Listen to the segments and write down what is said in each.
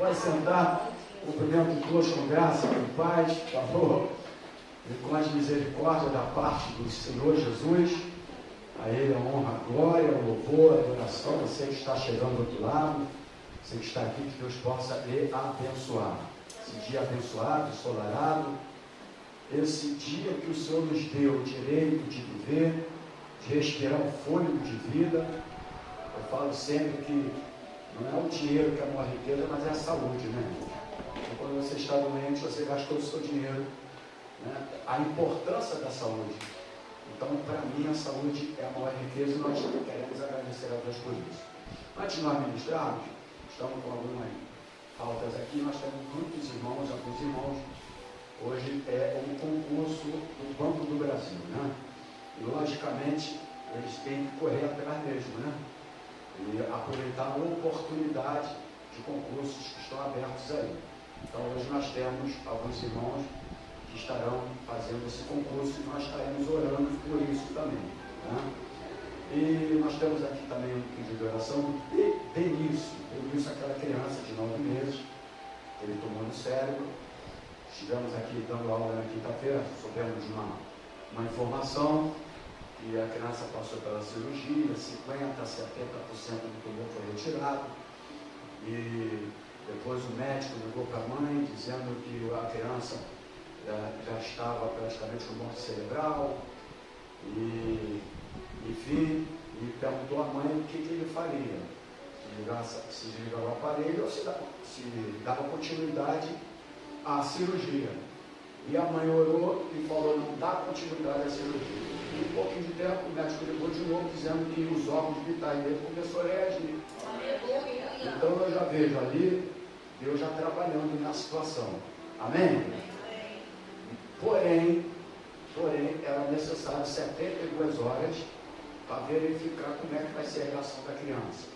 Vai sentar, cumprimento todos com graça, com paz, por favor, e com as misericórdias da parte do Senhor Jesus. A Ele a honra, a glória, o louvor, a adoração. Você que está chegando do outro lado, você que está aqui, que Deus possa lhe abençoar. Esse dia abençoado, ensolarado, esse dia que o Senhor nos deu o direito de viver, de respirar um fôlego de vida. Eu falo sempre que não é o dinheiro que é a maior riqueza, mas é a saúde, né? Então, quando você está doente, você gastou o seu dinheiro, né? A importância da saúde. Então, para mim, a saúde é a maior riqueza e nós queremos agradecer a Deus por isso. Antes de nós ministrarmos, estamos com algumas pautas aqui, nós temos muitos irmãos, alguns irmãos. Hoje é um concurso do Banco do Brasil, né? E, logicamente, eles têm que correr atrás mesmo, né? E aproveitar a oportunidade de concursos que estão abertos aí. Então, hoje nós temos alguns irmãos que estarão fazendo esse concurso e nós estaremos orando por isso também, né? E nós temos aqui também um pedido de oração de Benício, aquela criança de 9 meses, que ele tomou no cérebro. Estivemos aqui dando aula na quinta-feira, soubemos de uma informação que a criança passou pela cirurgia, 50% a 70% do tumor foi retirado, e depois o médico ligou para a mãe dizendo que a criança já estava praticamente com morte cerebral, e enfim, e perguntou à mãe o que ele faria, se desligava o aparelho ou se dava continuidade à cirurgia. E a mãe orou e falou: não dá continuidade à cirurgia. E um pouquinho de tempo o médico ligou de novo dizendo que os órgãos vitais dele começou a reagir. Então eu já vejo ali Deus já trabalhando na situação. Amém? Porém, era necessário 72 horas para verificar como é que vai ser a reação da criança.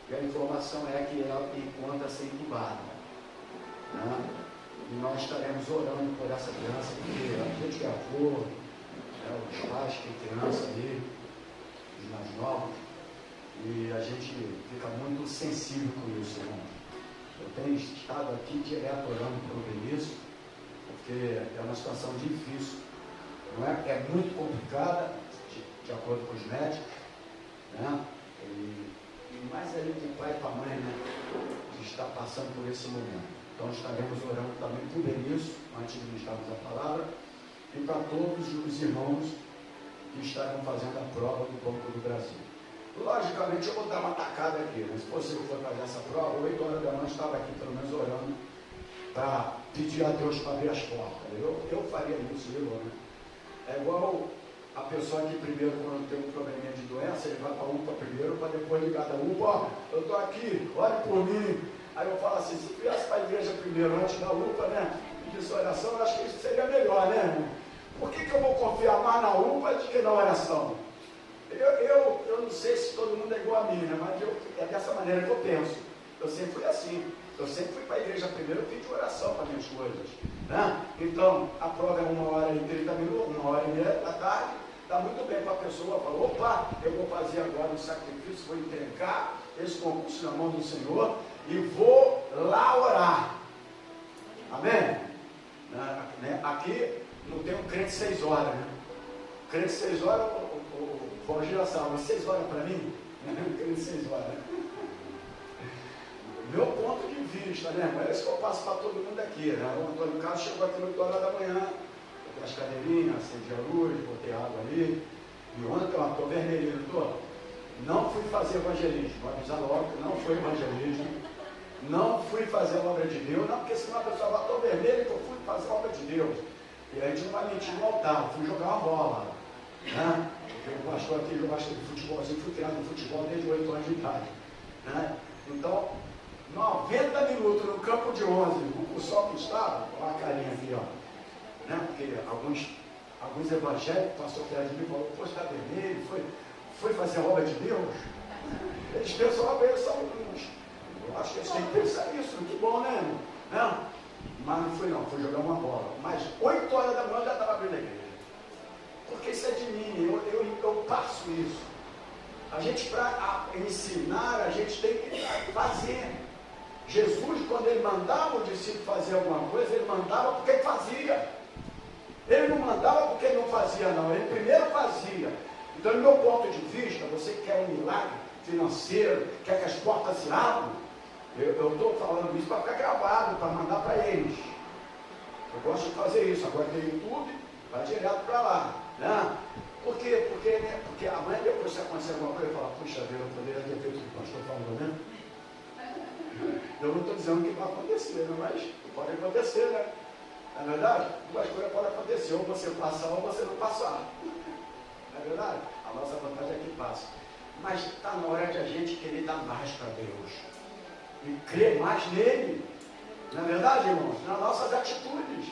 E a informação é que ela encontra-se incubada, né? E nós estaremos orando por essa criança, porque a gente que é avô, os pais que têm criança ali, os mais novos, e a gente fica muito sensível com isso, irmão. Eu tenho estado aqui direto orando por isso, porque é uma situação difícil, não é? É muito complicada, de acordo com os médicos, né? E mais ali com o pai e com a mãe, né? De estar passando por esse momento. Então estaremos orando também por isso, antes de ministrarmos a palavra, e para todos os irmãos que estarão fazendo a prova do Banco do Brasil. Logicamente eu vou dar uma tacada aqui, né? Se fosse eu for fazer essa prova, 8 horas da manhã estava aqui pelo menos orando para pedir a Deus para abrir as portas. Eu faria isso, né? É igual a pessoa que primeiro, quando tem um probleminha de doença, ele vai para a UPA primeiro, para depois ligar da UPA: ó, eu estou aqui, ore por mim. Aí eu falo assim: se viesse para a igreja primeiro, antes da UPA, né, pedisse oração, eu acho que isso seria melhor, né? Por que eu vou confiar mais na UPA do que na oração? Eu não sei se todo mundo é igual a mim, né, mas é dessa maneira que eu penso. Eu sempre fui assim. Eu sempre fui para a igreja primeiro, pedi oração para minhas coisas, né? Então, a prova é 1h30, 1h30 da tarde. Dá muito bem para a pessoa falar: opa, eu vou fazer agora um sacrifício, vou entregar esse concurso na mão do Senhor e vou lá orar. Amém? Aqui não tem um crente 6 horas, né? Crente 6 horas, o já sabe, 6 horas para mim? Crente 6 horas. Meu ponto de vista, né? Mas é isso que eu passo para todo mundo aqui, né? O Antônio Carlos chegou aqui 8 horas da manhã, botei as cadeirinhas, acendi a luz, botei água ali, e ontem eu estou vermelhinho, não fui fazer evangelismo, vou avisar logo que não foi evangelismo, não fui fazer a obra de Deus, não, porque senão a pessoa vai: estou vermelho, que eu fui fazer a obra de Deus. E a gente não vai mentir no altar, fui jogar uma bola, né? Porque o pastor aqui gosta de futebol, eu fui criado no futebol desde 8 anos de idade, né? Então, 90 minutos no campo de 11, o sol que estava, olha a carinha aqui, ó, né? Porque alguns evangélicos passou perto de mim e falou: pô, está vermelho, foi fazer a obra de Deus? Eles pensam: eles são uns. Eu acho que eles têm que pensar nisso, que bom, né? Não, mas não fui não, fui jogar uma bola. Mas 8 horas da manhã eu já estava abrindo a igreja. Porque isso é de mim, eu passo isso. A gente, para ensinar, a gente tem que fazer. Jesus, quando ele mandava o discípulo fazer alguma coisa, ele mandava porque ele fazia. Ele não mandava porque ele não fazia, não. Ele primeiro fazia. Então, do meu ponto de vista, você que quer um milagre financeiro, quer que as portas se abram, eu estou falando isso para ficar gravado, para mandar para eles. Eu gosto de fazer isso. Agora tem YouTube, vai direto para lá. Né? Por quê? Porque amanhã depois se acontecer alguma coisa, eu falo, puxa vida, eu poderia ter feito o que o pastor falou, né? Eu não estou dizendo que vai acontecer, né? Mas pode acontecer, né? Não é verdade? Duas coisas podem acontecer, ou você passar ou você não passar. Não é verdade? A nossa vontade é que passe. Mas está na hora de a gente querer dar mais para Deus. E crer mais nele. Não é verdade, irmãos? Nas nossas atitudes.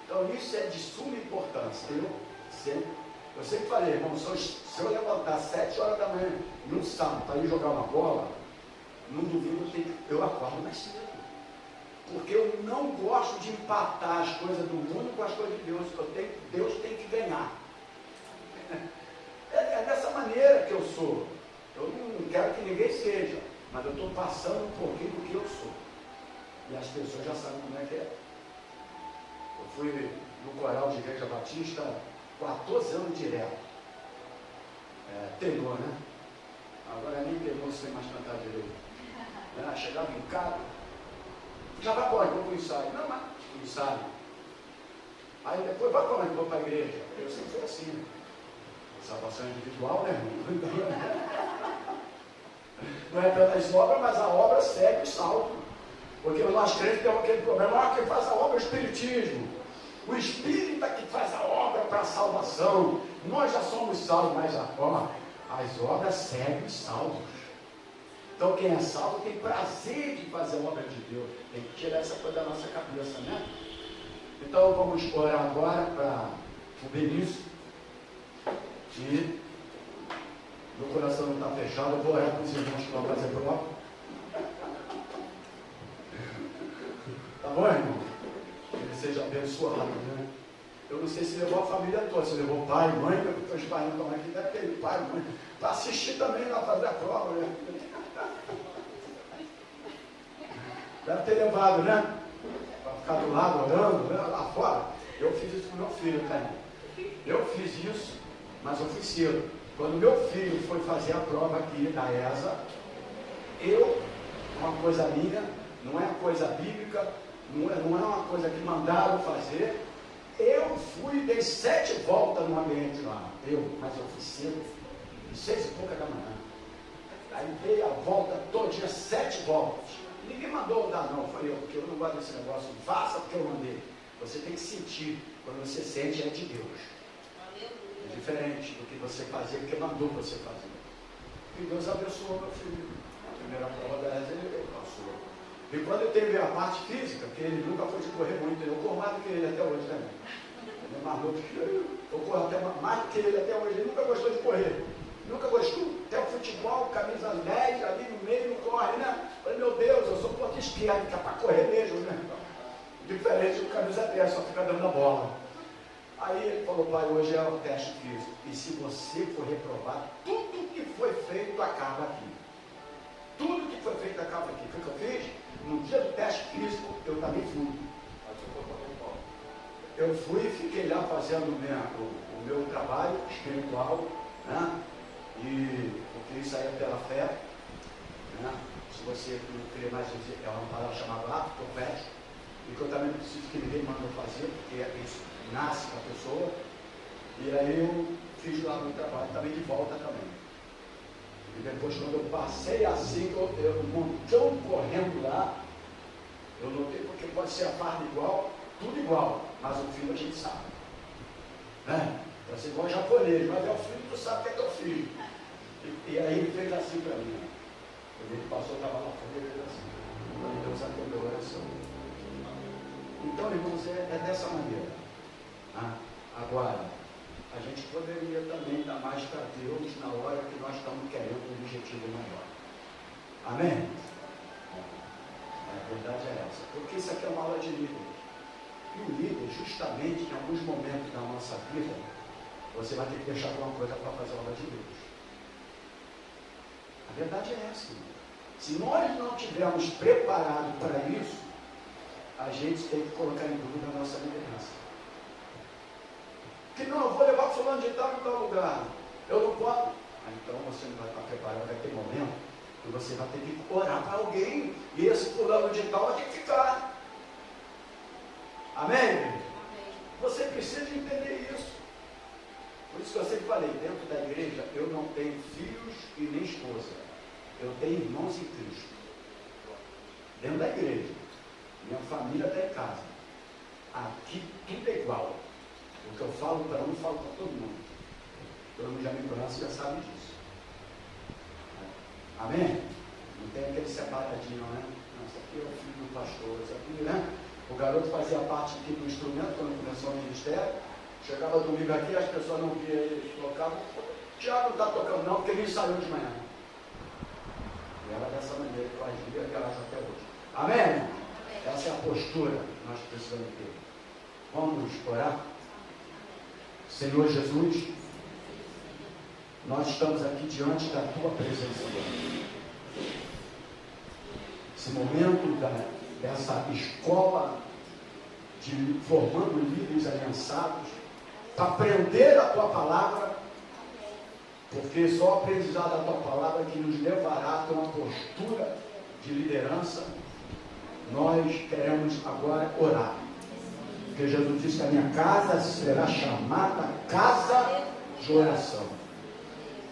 Então isso é de suma importância. Eu sempre falei, irmão, se eu levantar às 7 horas da manhã num sábado para ir jogar uma bola, no domingo eu acordo mais cedo. Porque eu não gosto de empatar as coisas do mundo com as coisas de Deus. Deus tem que ganhar. É dessa maneira que eu sou. Eu não quero que ninguém seja, mas eu estou passando um pouquinho do que eu sou. E as pessoas já sabem como é que é. Eu fui no coral de Igreja Batista 14 anos direto. Tenor, né? Agora nem tenor sem mais cantar direito. Chegava em casa, já vai para onde? Vou para o ensaio. Não, mas o ensaio. Aí depois vai para onde? Vou para a igreja. Eu sempre fui assim, né? Salvação individual, né? Não é pelas obras, mas a obra segue o salvo. Porque nós crentes temos aquele problema, quem faz a obra é o Espiritismo. O Espírito é que faz a obra para a salvação. Nós já somos salvos, mas as obras seguem os salvos. Então quem é salvo tem prazer de fazer a obra de Deus. Tem que tirar essa coisa da nossa cabeça, né? Então vamos orar agora para o Benício. E meu coração não está fechado, eu vou orar com os irmãos que vão fazer prova. Tá bom, irmão? Ele seja abençoado, né? Eu não sei se levou a família toda, se levou pai, mãe, porque os pais não estão aqui, deve ter pai, mãe, para assistir também lá fazer a prova, né? Deve ter levado, né? Para ficar do lado orando, né? Lá fora. Eu fiz isso com meu filho, tá? Eu fiz isso, mas eu fui cedo. Quando meu filho foi fazer a prova aqui da ESA, uma coisa minha, não é coisa bíblica, não é uma coisa que mandaram fazer, eu fui, dei 7 voltas no ambiente lá, mas eu fui cedo, 6 e pouca da manhã. Aí dei a volta todinha, 7 voltas. Ninguém mandou dar não, foi eu, porque eu não gosto desse negócio, faça porque eu mandei. Você tem que sentir, quando você sente é de Deus. É diferente do que você fazia, porque mandou você fazer. E Deus abençoou meu filho. A primeira prova da ESA ele passou. E quando teve a parte física, que ele nunca foi de correr muito, eu corro mais do que ele até hoje também. Ele é mais novo que eu corro até mais do que ele até hoje. Ele nunca gostou de correr. Nunca gostou. Até o futebol, camisa 10, ali no meio, não corre, né? Eu falei, meu Deus, eu sou ponto esquerdo, que é para correr mesmo, né? Diferente do camisa 10, só fica dando a bola. Aí ele falou, pai, hoje é o teste físico. E se você for reprovado, tudo que foi feito acaba aqui. Tudo que foi feito acaba aqui. O que eu fiz? No dia do teste físico, eu também fui. Eu fui e fiquei lá fazendo o meu trabalho espiritual, né? E porque isso aí é pela fé, né? Se você não crê mais, é uma palavra chamada ato profético, e que eu também não preciso que ninguém manda fazer, porque isso nasce com a pessoa. E aí eu fiz lá no trabalho, também de volta também. E depois, quando eu passei assim, eu um montão correndo lá, eu notei, porque pode ser a farda igual, tudo igual, mas o filho a gente sabe. Né? Pode ser igual japonês, mas é o filho, tu sabe que é teu filho. E aí ele fez assim para mim. Quando ele passou, eu estava lá fora, ele fez assim. Deus atendeu a oração. Então, irmãos, é dessa maneira. Agora, a gente poderia também dar mais para Deus na hora que nós estamos querendo um objetivo maior. Amém? A verdade é essa. Porque isso aqui é uma aula de líder. E o líder, justamente, em alguns momentos da nossa vida, você vai ter que deixar alguma coisa para fazer a obra de Deus. A verdade é essa, irmão. Se nós não estivermos preparados para isso, a gente tem que colocar em dúvida a nossa liderança. Que não, eu vou levar fulano de tal em tal lugar. Eu não posso. Então você não vai estar preparado, vai ter momento que você vai ter que orar para alguém. E esse fulano de tal vai ter que ficar. Amém? Amém. Você precisa entender isso. Por isso que eu sempre falei, dentro da igreja, eu não tenho filhos e nem esposa. Eu tenho irmãos em Cristo. Dentro da igreja. Minha família está em casa. Aqui tudo é igual. O que eu falo para um, eu falo para todo mundo. Todo mundo já me conhece, já sabe disso. Amém? Não tem aquele separadinho, né? Não, isso aqui é o filho do pastor, isso aqui, né? O garoto fazia parte aqui do instrumento quando começou o ministério. Chegava domingo aqui, as pessoas não viam ele, tocavam. O Tiago não está tocando não, porque ele ensaiou de manhã. E era dessa maneira que eu agia e ela até hoje. Amém? Essa é a postura que nós precisamos ter. Vamos orar? Senhor Jesus, nós estamos aqui diante da Tua presença agora. Esse momento dessa escola de formando líderes aliançados para aprender a Tua palavra, porque só o aprendizado da Tua palavra que nos levará a ter uma postura de liderança. Nós queremos agora orar, porque Jesus disse que a minha casa será chamada casa de oração.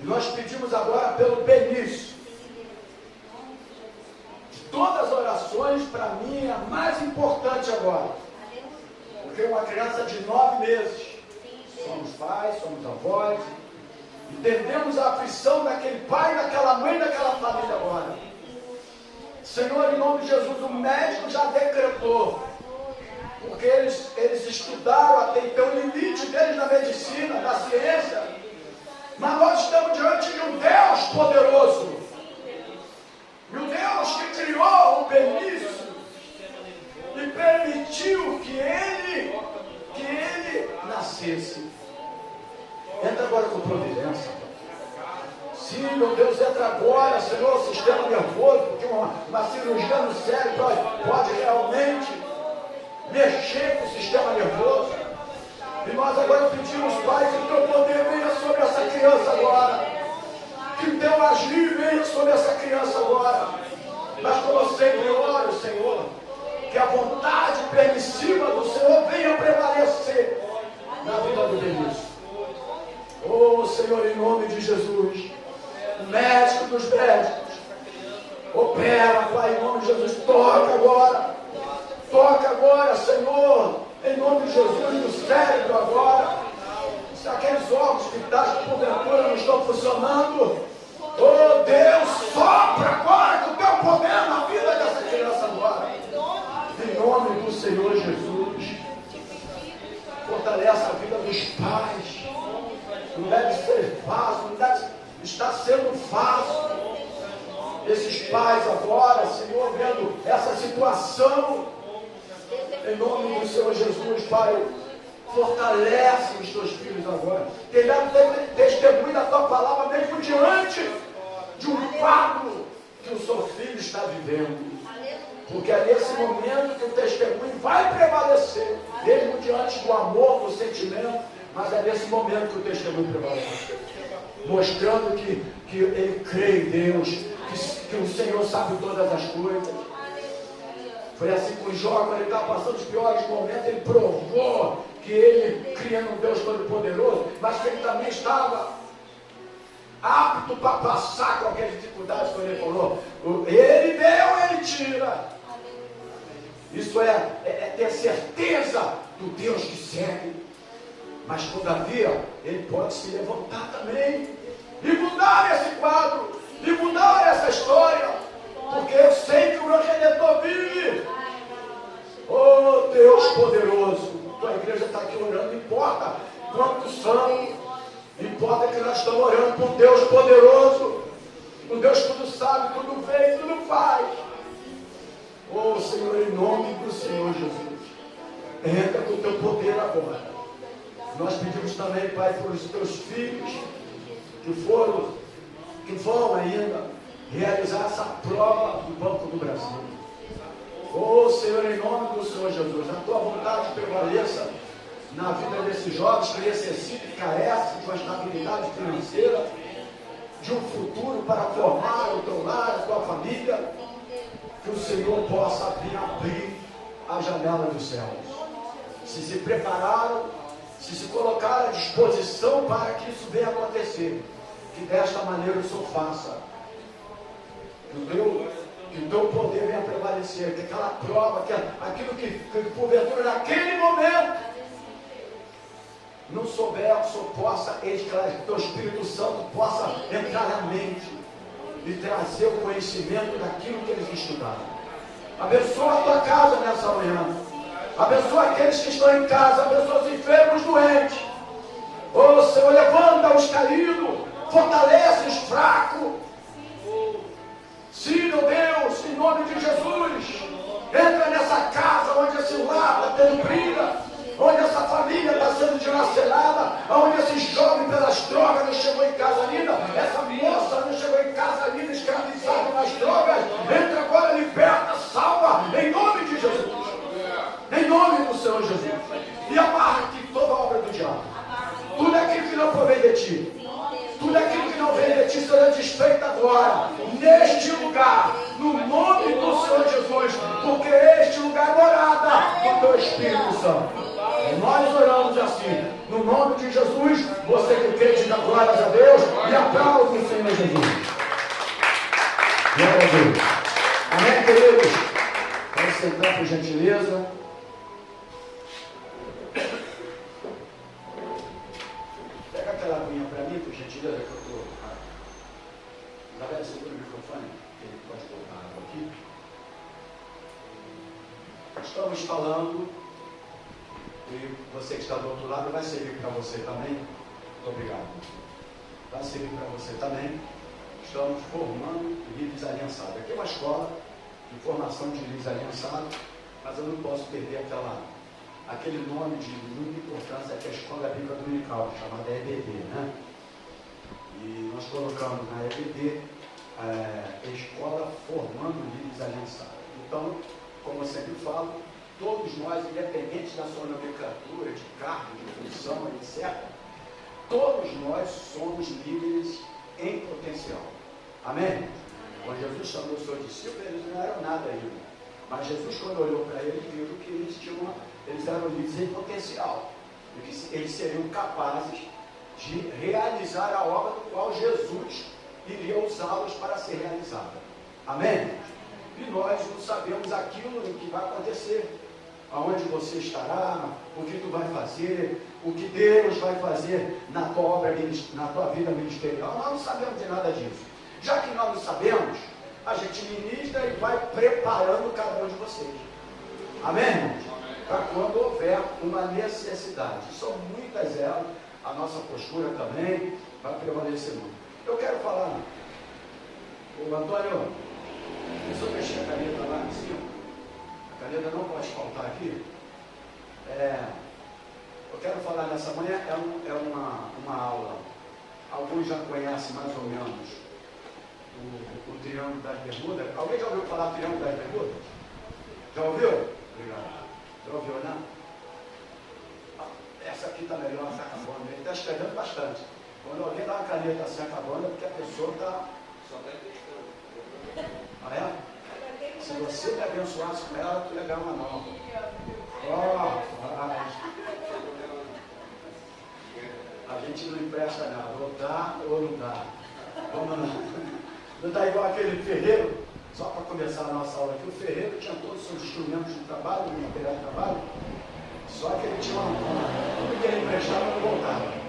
E nós pedimos agora pelo Benício. De todas as orações, para mim, é a mais importante agora. Porque uma criança de 9 meses, somos pais, somos avós, entendemos a aflição daquele pai, daquela mãe, daquela família agora. Senhor, em nome de Jesus, o médico já decretou, porque eles estudaram até então o limite deles na medicina, na ciência, mas nós estamos diante de um Deus poderoso, e o Deus que criou o Benício e permitiu que ele nascesse. Entra agora com providência. Sim, meu Deus, entra agora, Senhor, o sistema nervoso, porque uma cirurgia no cérebro pode realmente mexer com o sistema nervoso. E nós agora pedimos, Pai, que o Teu poder venha sobre essa criança agora. Que o Teu agir venha sobre essa criança agora. Mas como eu sempre oro, Senhor, que a vontade permissiva do Senhor venha prevalecer na vida do Benício. Oh, Senhor, em nome de Jesus, o médico dos médicos, opera, Pai, em nome de Jesus, toca agora, Senhor, em nome de Jesus, no cérebro agora, se aqueles órgãos vitais que porventura não estão funcionando, oh Deus, sopra agora com o Teu poder na vida dessa criança agora, em nome do Senhor Jesus. Fortalece a vida dos pais. Não deve ser fácil, não deve estar sendo fácil. Esses pais agora, Senhor, vendo essa situação, em nome do Senhor Jesus, Pai, fortalece os Teus filhos agora. Que eles devem testemunho da Tua palavra, mesmo diante de um quadro que o seu filho está vivendo. Porque é nesse momento que o testemunho vai prevalecer, mesmo diante do amor, do sentimento, mas é nesse momento que o testemunho prevalece, mostrando que ele crê em Deus, que o Senhor sabe todas as coisas. Foi assim com Jó, quando ele estava passando os piores momentos, ele provou que ele cria no Deus Todo-Poderoso, mas que ele também estava apto para passar qualquer dificuldade, quando ele falou, ele deu, ele tira. Isso é ter certeza do Deus que segue. Mas todavia, ele pode se levantar também e mudar esse quadro, e mudar essa história, porque eu sei que o meu Redentor vive. Oh Deus poderoso, tua igreja está aqui orando, não importa quantos são, não importa que nós estamos orando por Deus poderoso, um Deus que tudo sabe, tudo vê, tudo faz. Oh Senhor, em nome do Senhor Jesus, entra com o Teu poder agora. Nós pedimos também, Pai, por os Teus filhos que vão ainda, realizar essa prova do Banco do Brasil. Oh Senhor, em nome do Senhor Jesus, a tua vontade prevaleça na vida desses jovens que necessitam e carecem de uma estabilidade financeira, de um futuro para formar o teu lar, a tua família, que o Senhor possa abrir a janela dos céus. Se prepararam, se colocaram à disposição para que isso venha acontecer, que desta maneira o Senhor faça, que o teu poder venha prevalecer, que aquela prova, aquilo que porventura naquele momento não souber, que o Senhor possa esclarecer, que o teu Espírito Santo possa entrar na mente e trazer o conhecimento daquilo que eles estudaram. Abençoa a tua casa nessa manhã. Abençoa aqueles que estão em casa, abençoa os enfermos, doentes. Oh Senhor, levanta os caídos, fortalece os fracos. Sim, meu Deus, em nome de Jesus, entra nessa casa onde esse lar está tendo briga, onde essa família está sendo dilacerada, onde esse jovem pelas drogas não chegou em casa ainda, essa moça não chegou em casa ainda, escravizada nas drogas. Entra agora, liberta, salva, em nome de Jesus, em nome do Senhor Jesus, e amarra aqui toda a obra do diabo, tudo aquilo que não provém de ti, tudo aquilo que não vem de ti será desfeito agora, neste lugar, no nome do Senhor Jesus, porque este lugar é morada do teu Espírito Santo. Nós oramos assim, no nome de Jesus. Você que crê, diga glórias a Deus e aplaude o Senhor Jesus. Glória a Deus. Amém, queridos? Vamos sentar, por gentileza. Pega aquela aguinha para mim, por gentileza, que eu estou. Isabela, segura o microfone, que ele pode colocar água aqui. Estamos falando, e você que está do outro lado vai servir para você também. Muito obrigado. Vai servir para você também. Estamos formando líderes aliançados. Aqui é uma escola de formação de líderes aliançados, mas eu não posso perder aquele nome de muita importância que é a Escola Bíblica Dominical, chamada EBD, né? E nós colocamos na EBD Escola Formando Líderes Aliançados. Então, como eu sempre falo, todos nós, independente da sua nomenclatura, de cargo, de função, etc., todos nós somos líderes em potencial. Amém? Quando Jesus chamou os seus discípulos, eles não eram nada ainda. Mas Jesus, quando olhou para eles, viu que eles eram líderes em potencial. E que eles seriam capazes de realizar a obra do qual Jesus iria usá-los para ser realizada. Amém? E nós não sabemos aquilo que vai acontecer. Aonde você estará, o que tu vai fazer, o que Deus vai fazer na tua obra, na tua vida ministerial. Nós não sabemos de nada disso. Já que nós não sabemos, a gente ministra e vai preparando cada um de vocês. Amém, irmãos? Para quando houver uma necessidade. São muitas elas, a nossa postura também vai prevalecer muito. Eu quero falar, o Antônio, deixa eu mexer a caneta lá em cima. A caneta não pode faltar aqui. Eu quero falar nessa manhã, é uma aula. Alguns já conhecem mais ou menos o Triângulo das Bermudas. Alguém já ouviu falar do Triângulo das Bermudas? Já ouviu? Obrigado. Já ouviu, né? Essa aqui está melhor, está acabando. Ele está escrevendo bastante. Quando alguém dá uma caneta assim acabando, é porque a pessoa está... Só está testando. Ah, é? Se você me abençoasse com ela, tu ia ganhar uma nova. A gente não empresta nada, ou dá ou não dá. Vamos lá. Não está igual aquele ferreiro, só para começar a nossa aula aqui. O ferreiro tinha todos os seus instrumentos de trabalho, de material de trabalho, só que ele tinha tudo que ele emprestava não voltava.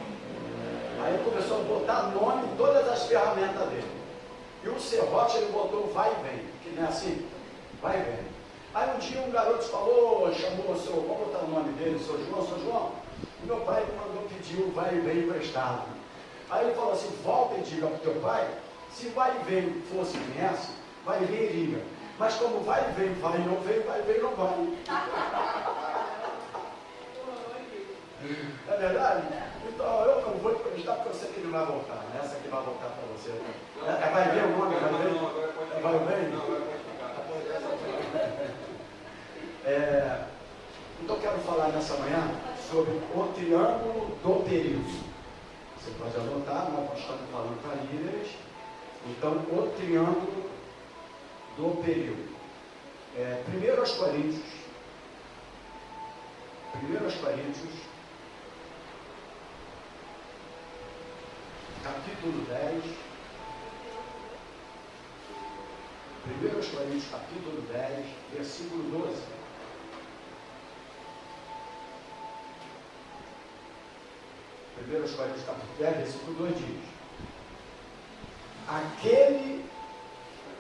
Aí ele começou a botar nome em todas as ferramentas dele. E o serrote ele botou vai e vem, que não é assim? Vai e vem. Aí um dia um garoto chamou o seu, vamos botar o nome dele, seu João, e meu pai mandou pedir o vai e vem emprestado. Aí ele falou assim, volta e diga para o teu pai, se vai e vem fosse nessa, vai e vem iria. Mas como vai e vem, vai e não vem, vai e vem não vai. É verdade? Então, eu não vou emprestar porque eu sei que ele vai voltar. Essa aqui vai voltar para você. Vai ver o nome? Vai ver? Vai ver? Não, agora pode ficar. Então, eu quero falar nessa manhã sobre o triângulo do período. Você pode anotar, nós estamos falando para líderes. Então, o triângulo do período. 1 aos Coríntios, capítulo 10. 1 aos Coríntios, capítulo 10, versículo 12. Aos Coríntios, capítulo 10, versículo 2 diz: aquele,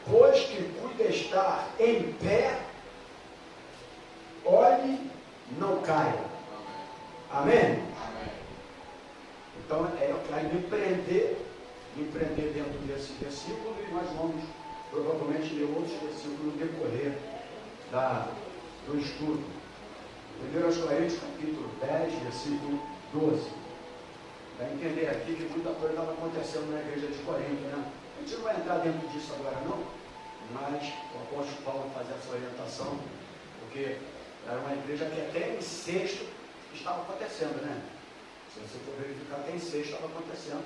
pois que cuida estar em pé, olhe, não caia. Amém? Amém. Então, eu quero me prender dentro desse versículo, e nós vamos provavelmente ler outros versículos no decorrer do estudo. 1 aos Coríntios, capítulo 10, versículo 12. Para entender aqui que muita coisa estava acontecendo na igreja de Corinto, né? A gente não vai entrar dentro disso agora não, mas o apóstolo Paulo vai fazer essa orientação, porque era uma igreja que até incesto estava acontecendo, né? Se você for verificar, até incesto estava acontecendo.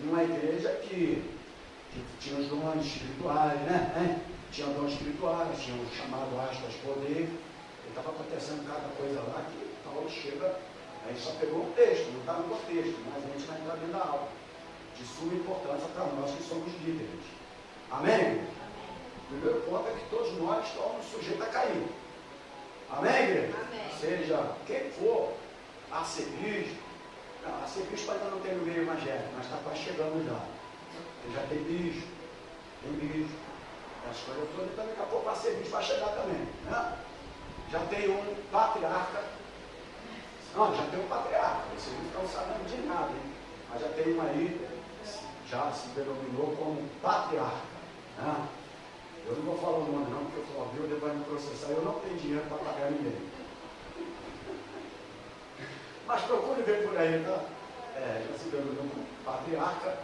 Numa igreja que tinha os dons espirituais, né? Tinha dons espirituais, tinha o chamado aspas poder, e estava acontecendo cada coisa lá que Paulo chega. A gente só pegou um texto, não está no contexto, mas a gente vai entrar dentro da aula. De suma importância para nós que somos líderes. Amém? O primeiro ponto é que todos nós estamos sujeitos a cair. Amém, igreja? Amém. Seja quem for, arcebispo. Não, arcebispo ainda não tem no meio evangélico, mas está quase chegando já. Ele já tem bispo, as coisas todas, então daqui a pouco o arcebispo vai chegar também. Né? Já tem um patriarca. Não, já tem um patriarca, vocês não estão sabendo de nada, hein? Mas já tem um aí, já se denominou como patriarca. Né? Eu não vou falar o nome não, porque eu falo, viu, ele vai me processar, eu não tenho dinheiro para pagar ninguém. Mas procure ver por aí, tá? Já se denominou como patriarca,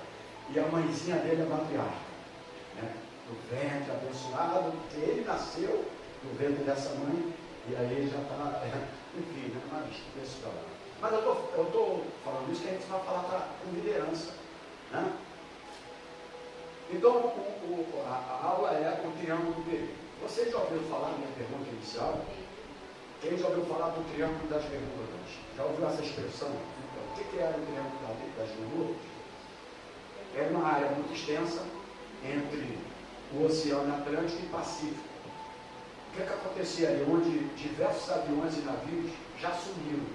e a mãezinha dele é matriarca. Né? Do ventre abençoado, que ele nasceu do ventre dessa mãe, e aí ele já está... Enfim, né? Mas eu estou falando isso que a gente vai falar com liderança. Né? Então, a aula é o triângulo do período. Vocês já ouviram falar, minha pergunta inicial? Quem já ouviu falar do triângulo das Bermudas? Já ouviu essa expressão? Então, o que era o triângulo das Bermudas? Era uma área muito extensa entre o Oceano Atlântico e Pacífico. O que acontecia ali? Onde diversos aviões e navios já sumiram.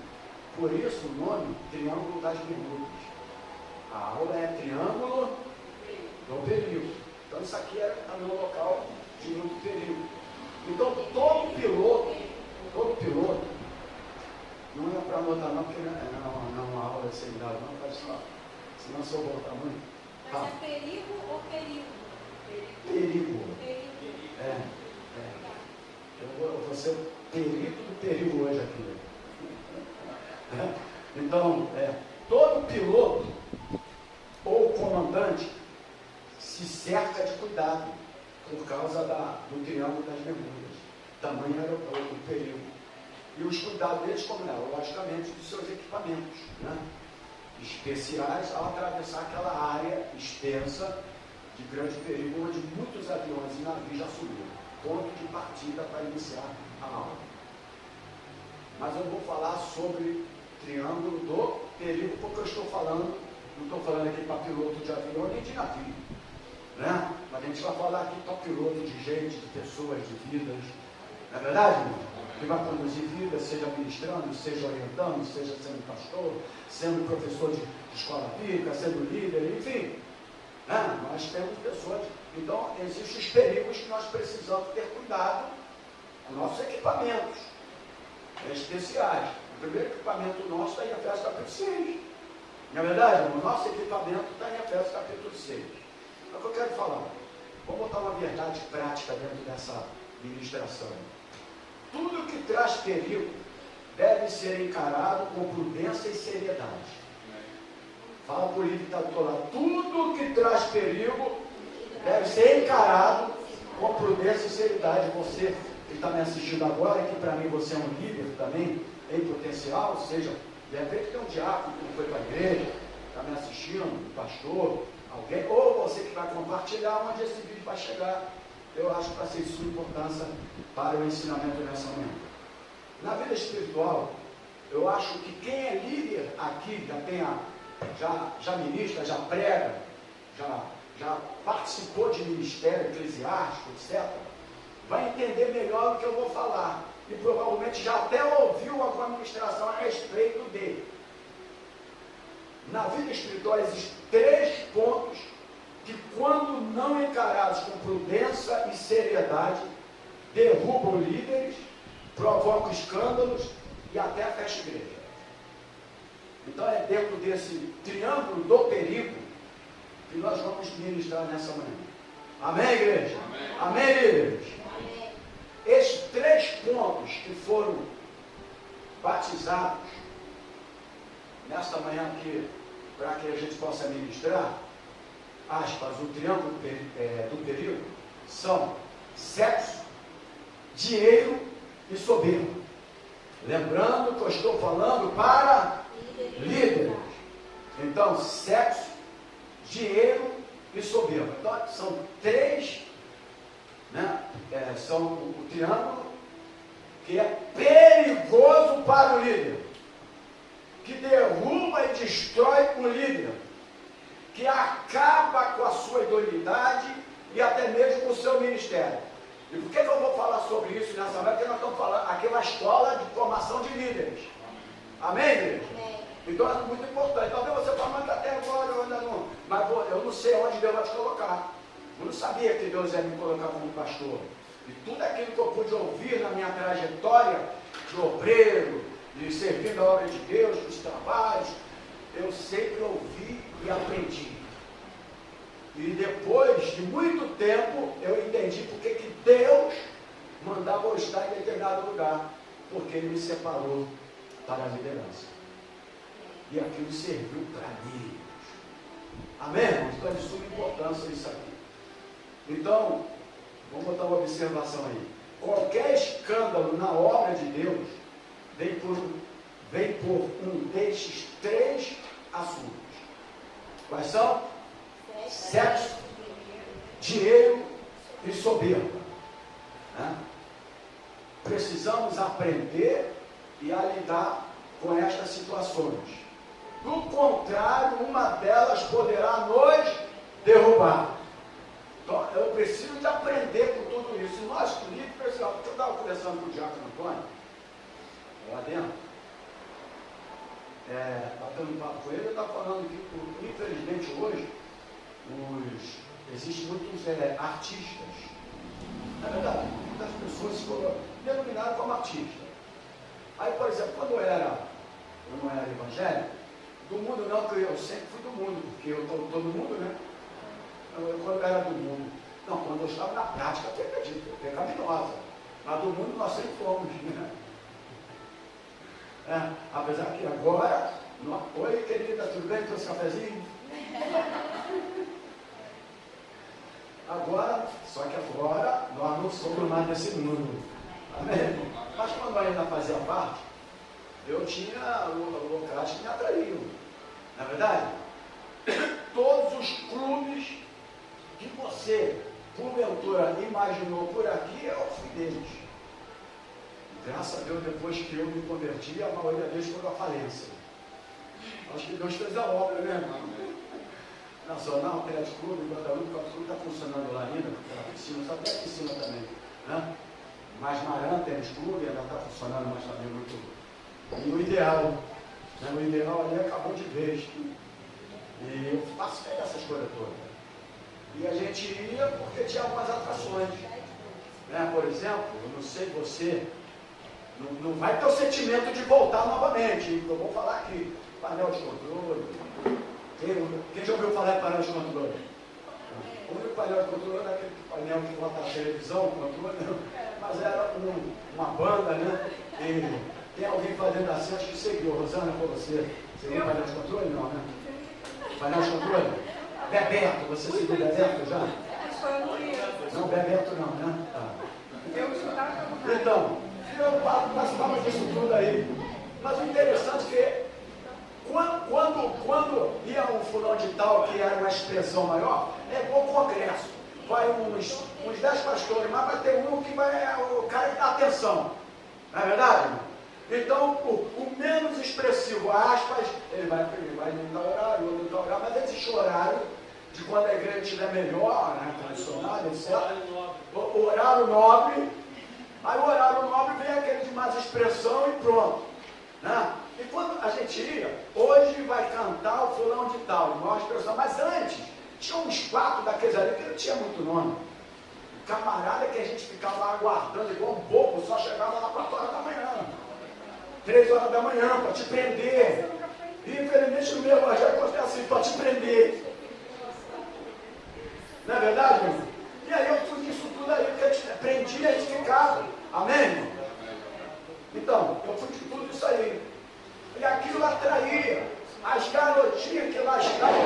Por isso o nome Triângulo das Bermudas. A aula é Triângulo do Período. Então isso aqui é também um local de muito período. Então todo piloto, não é para anotar não, porque não é uma aula de seminário, não faz só. Senão se eu voltar muito. Mas é perigo ou período? Perigo. Eu vou ser o perito do perigo hoje aqui. Então, todo piloto ou comandante se cerca de cuidado por causa do triângulo das Bermudas. Tamanho era o perigo. E os cuidados deles, como é? Logicamente, dos seus equipamentos, né? Especiais ao atravessar aquela área extensa de grande perigo, onde muitos aviões e navios já subiram. Ponto de partida para iniciar a aula. Mas eu vou falar sobre triângulo do perigo, porque eu estou falando, não estou falando aqui para piloto de avião nem de navio. Né? Mas a gente vai falar aqui para piloto de gente, de pessoas, de vidas. Não é verdade, irmão? Que vai conduzir vidas, seja ministrando, seja orientando, seja sendo pastor, sendo professor de escola bíblica, sendo líder, enfim. Né? Nós temos pessoas. Então, existem os perigos que nós precisamos ter cuidado com nossos equipamentos especiais. O primeiro equipamento nosso está em Efésios capítulo 6. Não é verdade, irmão? O nosso equipamento está em Efésios capítulo 6. É o que eu quero falar. Vamos botar uma verdade prática dentro dessa ministração. Tudo que traz perigo deve ser encarado com prudência e seriedade. Fala para o líder que está do teu lado. Tudo que traz perigo deve ser encarado com prudência e seriedade. Você que está me assistindo agora, que para mim você é um líder também, em potencial, ou seja, de repente tem um diácono que não foi para a igreja, está me assistindo, um pastor, alguém, ou você que vai compartilhar onde esse vídeo vai chegar. Eu acho para ser de sua importância para o ensinamento nessa manhã. Na vida espiritual, eu acho que quem é líder aqui, já ministra, já prega, já participou de ministério eclesiástico, etc., vai entender melhor o que eu vou falar. E provavelmente já até ouviu alguma ministração a respeito dele. Na vida espiritual existem 3 pontos que, quando não encarados com prudência e seriedade, derrubam líderes, provocam escândalos e até fecham igreja. Então é dentro desse triângulo do perigo que nós vamos ministrar nessa manhã. Amém, igreja? Amém, líderes? Amém. Esses 3 pontos que foram batizados nesta manhã aqui, para que a gente possa ministrar, aspas, o triângulo do perigo, são sexo, dinheiro e soberba. Lembrando que eu estou falando para líderes. Então, sexo, dinheiro e soberba. Então, são 3, né? São o triângulo que é perigoso para o líder, que derruba e destrói o líder, que acaba com a sua idoneidade e até mesmo com o seu ministério. E por que eu vou falar sobre isso nessa manhã? Porque nós estamos falando aqui uma escola de formação de líderes. Amém, igreja? Amém. Então é muito importante. Talvez você fale, mas até agora eu ainda não. Mas eu não sei onde Deus vai te colocar. Eu não sabia que Deus ia me colocar como pastor. E tudo aquilo que eu pude ouvir na minha trajetória de obreiro, de servir na obra de Deus, dos trabalhos, eu sempre ouvi e aprendi. E depois de muito tempo, eu entendi porque que Deus mandava eu estar em determinado lugar. Porque Ele me separou para a liderança. E aquilo serviu para mim. Amém, irmãos? Então é de suma importância isso aqui. Então, vamos botar uma observação aí. Qualquer escândalo na obra de Deus vem por um destes 3 assuntos. Quais são? Sexo, dinheiro e soberba. Né? Precisamos aprender e a lidar com estas situações. Do contrário, uma delas poderá nos derrubar. Então, eu preciso de aprender com tudo isso. Nós, líderes, precisamos. Porque eu estava conversando com o Diácono Antônio, lá dentro, batendo um papo com ele, eu estava falando que, infelizmente, hoje, existem muitos artistas. Na verdade, muitas pessoas se denominaram como artista. Aí, por exemplo, quando eu não era evangélico, do mundo não, que eu sempre fui do mundo, porque eu estou todo mundo, né? Quando eu era do mundo, não, quando eu estava na prática, pecaminosa, mas do mundo nós sempre fomos, né? Apesar que agora, oi querida, tudo bem? Trouxe cafezinho? Agora, só que agora, nós não somos mais desse mundo. Amém? Mas quando eu ainda fazia parte, eu tinha locais que me atraíam. Na verdade, todos os clubes que você, porventura, imaginou por aqui, eu fui deles. Graças a Deus, depois que eu me converti, a maioria deles foi à falência. Acho que Deus fez a obra, né? Nacional, Atlético Clube, Guadalupe, o clube está funcionando lá ainda, pela piscina, só tem a piscina também. Né? Mas Maran, Tênis Clube, ainda está funcionando, mas também muito. E o ideal, né? O ideal ali acabou de vez. E eu passei dessas coisas todas. E a gente ia porque tinha algumas atrações. Né? Por exemplo, eu não sei você, não vai ter o sentimento de voltar novamente. Eu vou falar aqui, painel de controle. Quem já ouviu falar de painel de controle? O único painel de controle era aquele painel que bota a televisão, o controle, mas era uma banda, né? E tem alguém fazendo assim, acho que seguiu. Rosana, foi você? Você viu o painel de controle? Não, né? Vai na escultura? Bebeto, você seguiu Bebeto já? Não, Bebeto não, né? Tá. Então, eu participava disso tudo aí. Mas o interessante é que quando ia um fulano de tal, que era uma expressão maior, é igual congresso. Vai uns 10 pastores, mas vai ter um que vai, o cara que dá atenção. Não é verdade, irmão? Então, o menos expressivo, aspas, ele vai em tal horário, outro em tal horário, mas existe horário de quando a igreja estiver melhor, né, tradicional, etc. O horário nobre, aí o horário nobre vem aquele de mais expressão e pronto. Né? E quando a gente ia, hoje vai cantar o fulano de tal, de maior expressão, mas antes, tinha uns 4 daqueles ali que não tinha muito nome. Camarada que a gente ficava lá aguardando igual um bobo, só chegava lá 4 horas da manhã. 3 horas da manhã, para te prender. E infelizmente no meu evangelho é assim, para te prender. Não é verdade, meu irmão? E aí eu fui nisso tudo aí, porque a gente prendia e a gente ficava. Amém, irmão? Então, eu fui de tudo isso aí. E aquilo atraía as garotinhas que lá estavam.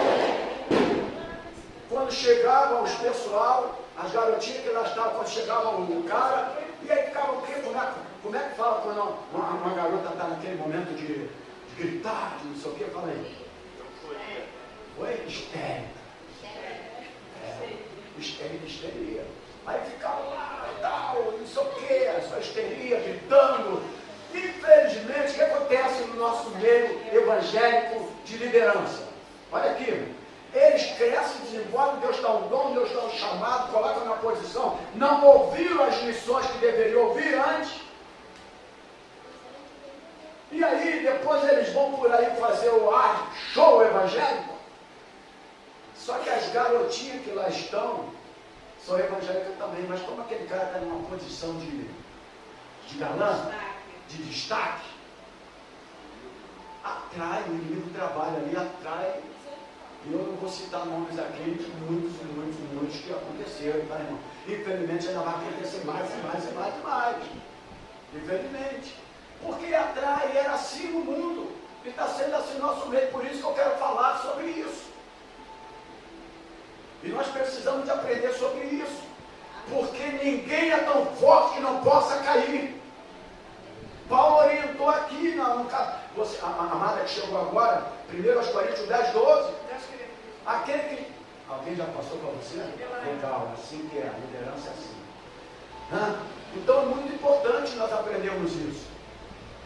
Quando chegava os pessoal, as garotinhas que lá estavam, quando chegava o cara, e aí ficava o quê? Como é que fala quando uma garota está naquele momento de gritar, de não sei o quê? Fala aí. Oi? Histérica. Histeria. Aí ficava lá e tal, não sei o quê, a sua histeria, gritando. Infelizmente, o que acontece no nosso meio evangélico de liderança? Olha aqui, eles crescem, desenvolvem, Deus dá um dom, Deus dá um chamado, coloca na posição, não ouviram as lições que deveriam ouvir antes. E aí, depois eles vão por aí fazer o show evangélico. Só que as garotinhas que lá estão, são evangélicas também, mas como aquele cara está numa posição de galã, de destaque, atrai, o inimigo trabalha ali, atrai, e eu não vou citar nomes aqui de muitos que aconteceram, tá, irmão? Infelizmente ainda vai acontecer mais e mais e mais e mais. Infelizmente. Porque atrai, era assim no mundo, e está sendo assim no nosso meio, por isso que eu quero falar sobre isso. E nós precisamos de aprender sobre isso, porque ninguém é tão forte que não possa cair. Paulo orientou aqui, a amada que chegou agora, 1 Coríntios 10, 12, aquele que... Alguém já passou para você? Legal, assim que é, a liderança é assim. Então é muito importante nós aprendermos isso.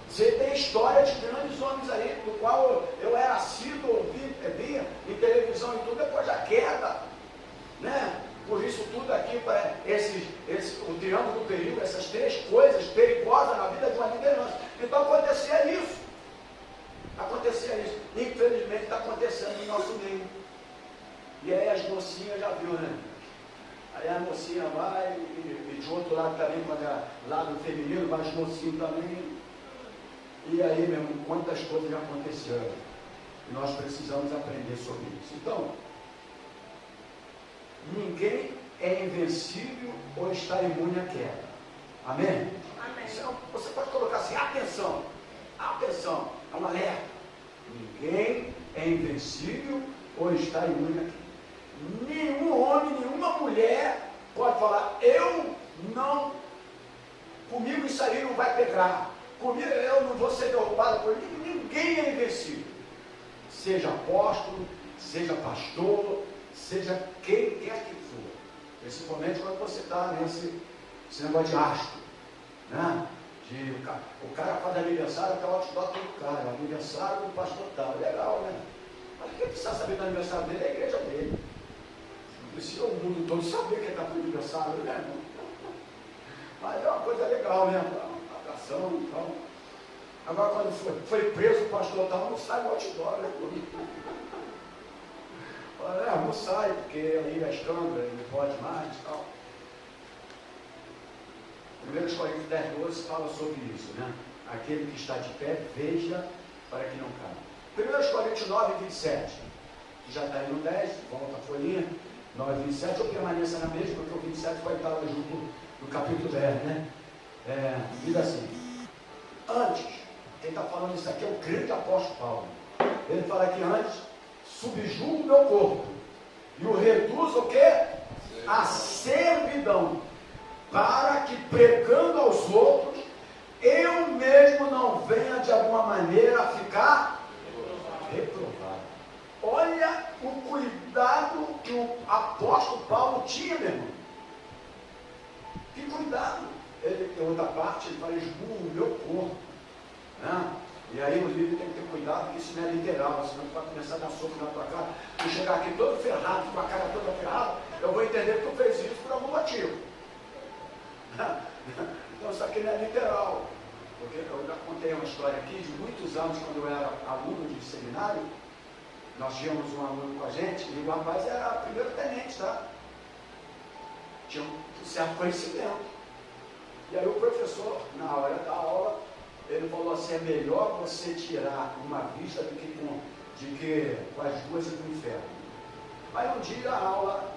Você tem história de grandes homens aí, do qual eu era assíduo, via em televisão e tudo, depois da queda. Né? Por isso tudo aqui, o triângulo do perigo, essas 3 coisas perigosas na vida de uma liderança. Então acontecia isso. Infelizmente está acontecendo no nosso meio. E aí as mocinhas já viu, né? Aí a mocinha vai, e de outro lado também, quando é lado feminino, vai as mocinhas também. E aí, meu irmão, quantas coisas já aconteceram. E nós precisamos aprender sobre isso. Então, ninguém é invencível ou está imune à queda. Amém? Amém. Você pode colocar assim, atenção, é um alerta. Ninguém é invencível ou está imune à queda. Nenhum homem, nenhuma mulher pode falar, comigo isso aí não vai pegar. Comigo eu não vou ser derrubado por ninguém é invencível. Seja apóstolo, seja pastor, seja quem quer que for. Principalmente quando você está nesse negócio de astro. Né? O cara faz aniversário, até o outdoor tem o cara. Aniversário do pastor tal. Legal, né? Mas quem precisa saber do aniversário dele é a igreja dele. Não precisa o mundo todo saber que ele está com aniversário, né? Mas é uma coisa legal, né? Uma atração e tal. Agora, quando foi preso o pastor tal, não sai do outdoor, né? Não sai, porque aí é escândalo, ele não pode mais e tal. 1 Coríntios 10, 12 fala sobre isso, né? Aquele que está de pé, veja para que não caia. 1 Coríntios 9, 27. Que já está aí no 10, volta a folhinha. 9, 27, ou permaneça na mesma, porque o 27 vai estar junto no capítulo 10, né? Diz assim. Antes, quem está falando isso aqui é o grande apóstolo Paulo. Ele fala que antes, subjugo o meu corpo e o reduzo o quê? A servidão, para que pregando aos outros, eu mesmo não venha de alguma maneira a ficar reprovado. Olha o cuidado que o apóstolo Paulo tinha, meu irmão. Que cuidado. Ele tem outra parte, ele fala, esmurro o meu corpo. Né? E aí o líder tem que ter cuidado, que isso não é literal, senão tu vai começar a dar soco na tua cara. Tu chegar aqui todo ferrado, com a cara toda ferrada, eu vou entender que tu fez isso por algum motivo. Então isso aqui não é literal. Porque eu já contei uma história aqui de muitos anos, quando eu era aluno de seminário, nós tínhamos um aluno com a gente, e o rapaz era primeiro tenente, tá? Tinha um certo conhecimento. E aí o professor, na hora da aula, ele falou assim, é melhor você tirar uma vista do que com as duas ir para o inferno. Aí um dia a aula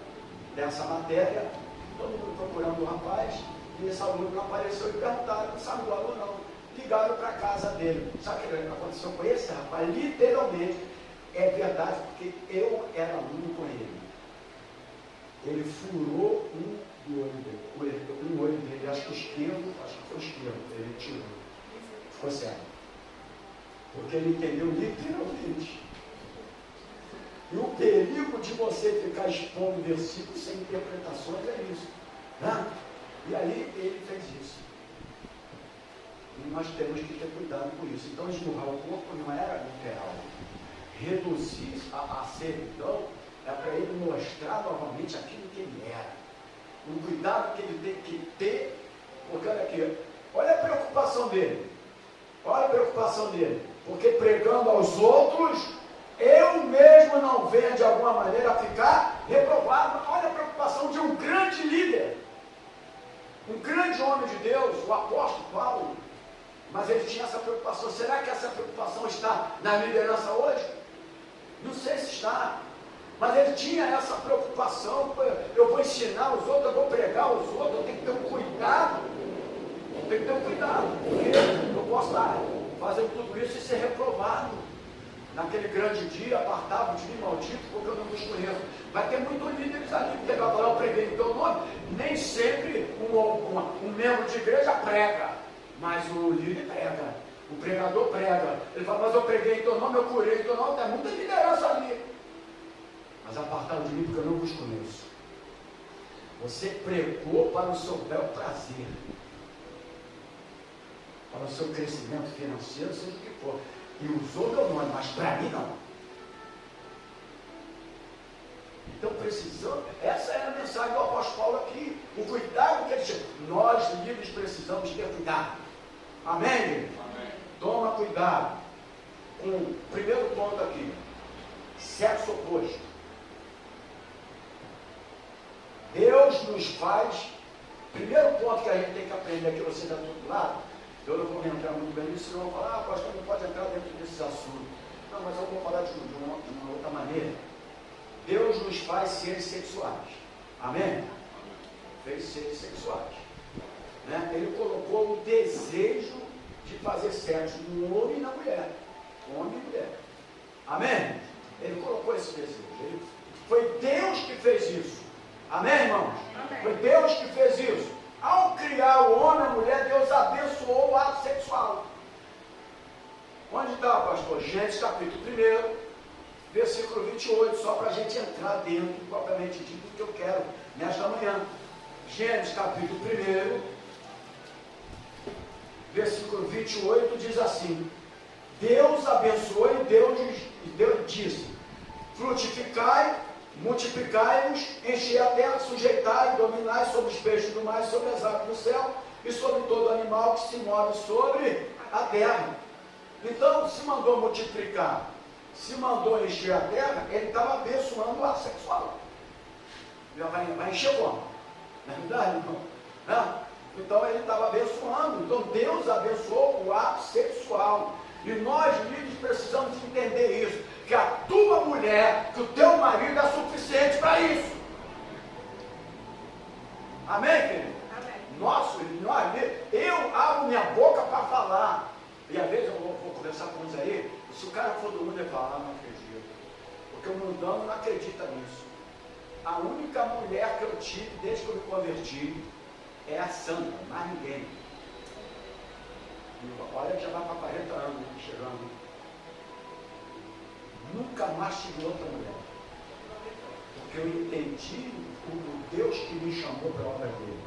dessa matéria, todo mundo procurando o rapaz, e esse aluno não apareceu e perguntaram, não sabe do aluno não, ligaram para a casa dele. Sabe o que aconteceu com esse rapaz? Literalmente, é verdade, porque eu era aluno com ele. Ele furou um olho dele, acho que foi esquerdo, ele tirou. Ficou certo. Porque ele entendeu literalmente. E o perigo de você ficar expondo versículos sem interpretações é isso. Né? E aí ele fez isso. E nós temos que ter cuidado com isso. Então esmurrar o corpo não era literal. Reduzir a servidão é para ele mostrar novamente aquilo que ele era. O cuidado que ele tem que ter, porque olha aqui, olha a preocupação dele. Olha a preocupação dele. Porque pregando aos outros, eu mesmo não venho de alguma maneira a ficar reprovado. Olha a preocupação de um grande líder. Um grande homem de Deus, o apóstolo Paulo. Mas ele tinha essa preocupação. Será que essa preocupação está na liderança hoje? Não sei se está. Mas ele tinha essa preocupação. Eu vou ensinar os outros, eu vou pregar aos outros, eu tenho que ter um cuidado. Eu tenho que ter um cuidado. Porque eu posso estar fazendo tudo isso e ser reprovado. Naquele grande dia, apartado de mim, maldito, porque eu não vos conheço. Vai ter muitos líderes ali que vai falar, eu preguei em teu nome. Nem sempre um membro de igreja prega, mas o líder prega, o pregador prega. Ele fala, mas eu preguei em teu nome, eu curei em teu nome, tem muita liderança ali. Mas apartado de mim, porque eu não vos conheço. Você pregou para o seu bel prazer, para o seu crescimento financeiro, seja o que for. E usou meu nome, mas para mim não. Então precisamos, essa é a mensagem do apóstolo Paulo aqui, o cuidado que ele tinha. Nós líderes precisamos ter cuidado. Amém? Amém. Toma cuidado. O primeiro ponto aqui, sexo oposto. Deus nos faz, primeiro ponto que a gente tem que aprender aqui, você está do outro lado, eu não vou entrar muito bem nisso, senão eu vou falar, pastor, não pode entrar dentro desses assuntos. Não, mas eu vou falar de uma outra maneira. Deus nos faz seres sexuais. Amém? Fez seres sexuais. Né? Ele colocou o desejo de fazer sexo no homem e na mulher. Homem e mulher. Amém? Ele colocou esse desejo. Foi Deus que fez isso. Amém, irmãos? Amém. Foi Deus que fez isso. Ao criar o homem e a mulher, Deus abençoou o ato sexual. Onde está, pastor? Gênesis capítulo 1, versículo 28, só para a gente entrar dentro, propriamente dito, do que eu quero nesta manhã. Gênesis capítulo 1, versículo 28, diz assim: Deus abençoou e Deus disse: frutificai, multiplicai-vos, enchei a terra, sujeitai, dominai sobre os peixes do mar, sobre as aves do céu e sobre todo animal que se move sobre a terra. Então, se mandou multiplicar, se mandou encher a terra, ele estava abençoando o ato sexual. Vai encher como? Não é verdade, irmão? Não? Então, ele estava abençoando. Então, Deus abençoou o ato sexual. E nós, líderes, precisamos entender isso. Que a tua mulher, que o teu marido é suficiente para isso. Amém, querido? Amém. Eu abro minha boca para falar. E às vezes eu vou conversar com uns aí, se o cara for do mundo, ele fala, não acredito. Porque o mundano não acredita nisso. A única mulher que eu tive desde que eu me converti é a Sandra, mais ninguém. E olha que já vai para 40 anos, chegando. Nunca mais tive outra mulher. Porque eu entendi o Deus que me chamou para a obra dele.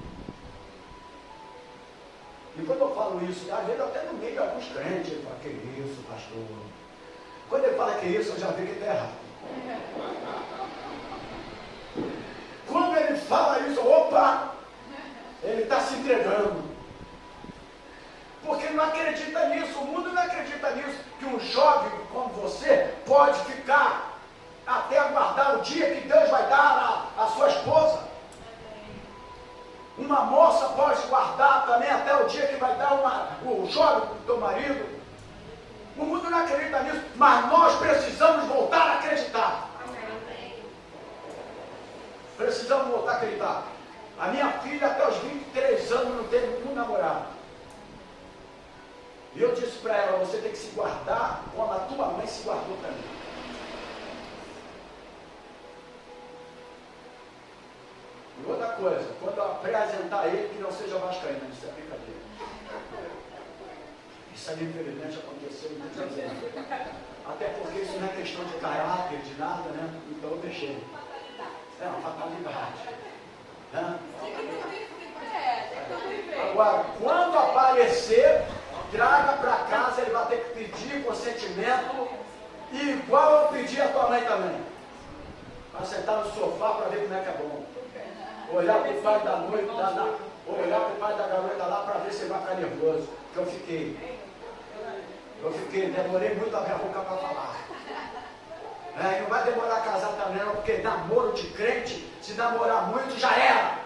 E quando eu falo isso, às vezes até no meio de alguns crentes, ele fala, que isso, pastor? Quando ele fala que isso, eu já vi que está errado. Quando ele fala isso, opa, ele está se entregando. Porque ele não acredita nisso, o mundo não acredita nisso, que um jovem como você pode ficar até aguardar o dia que Deus vai dar a sua esposa. Uma moça pode guardar também até o dia que vai dar o jovem do teu marido. O mundo não acredita nisso, mas nós precisamos voltar a acreditar. Precisamos voltar a acreditar. A minha filha até os 23 anos não teve nenhum namorado. E eu disse para ela, você tem que se guardar como a tua mãe se guardou para mim. E outra coisa, quando eu apresentar ele, que não seja vascaíno, isso é brincadeira. Isso aí, infelizmente, aconteceu muitas vezes. Até porque isso não é questão de caráter, de nada, né? Então eu deixei. É uma fatalidade. Né? Agora, quando aparecer, traga para casa, ele vai ter que pedir consentimento, igual eu pedi a tua mãe também. Vai sentar no sofá para ver como é que é bom. Olhar para o pai da noite, olhar para o pai da garota lá para ver se ele vai ficar nervoso. Que eu fiquei, demorei muito a minha boca para falar. E não vai demorar a casar também, não, porque namoro de crente, se namorar muito, já era.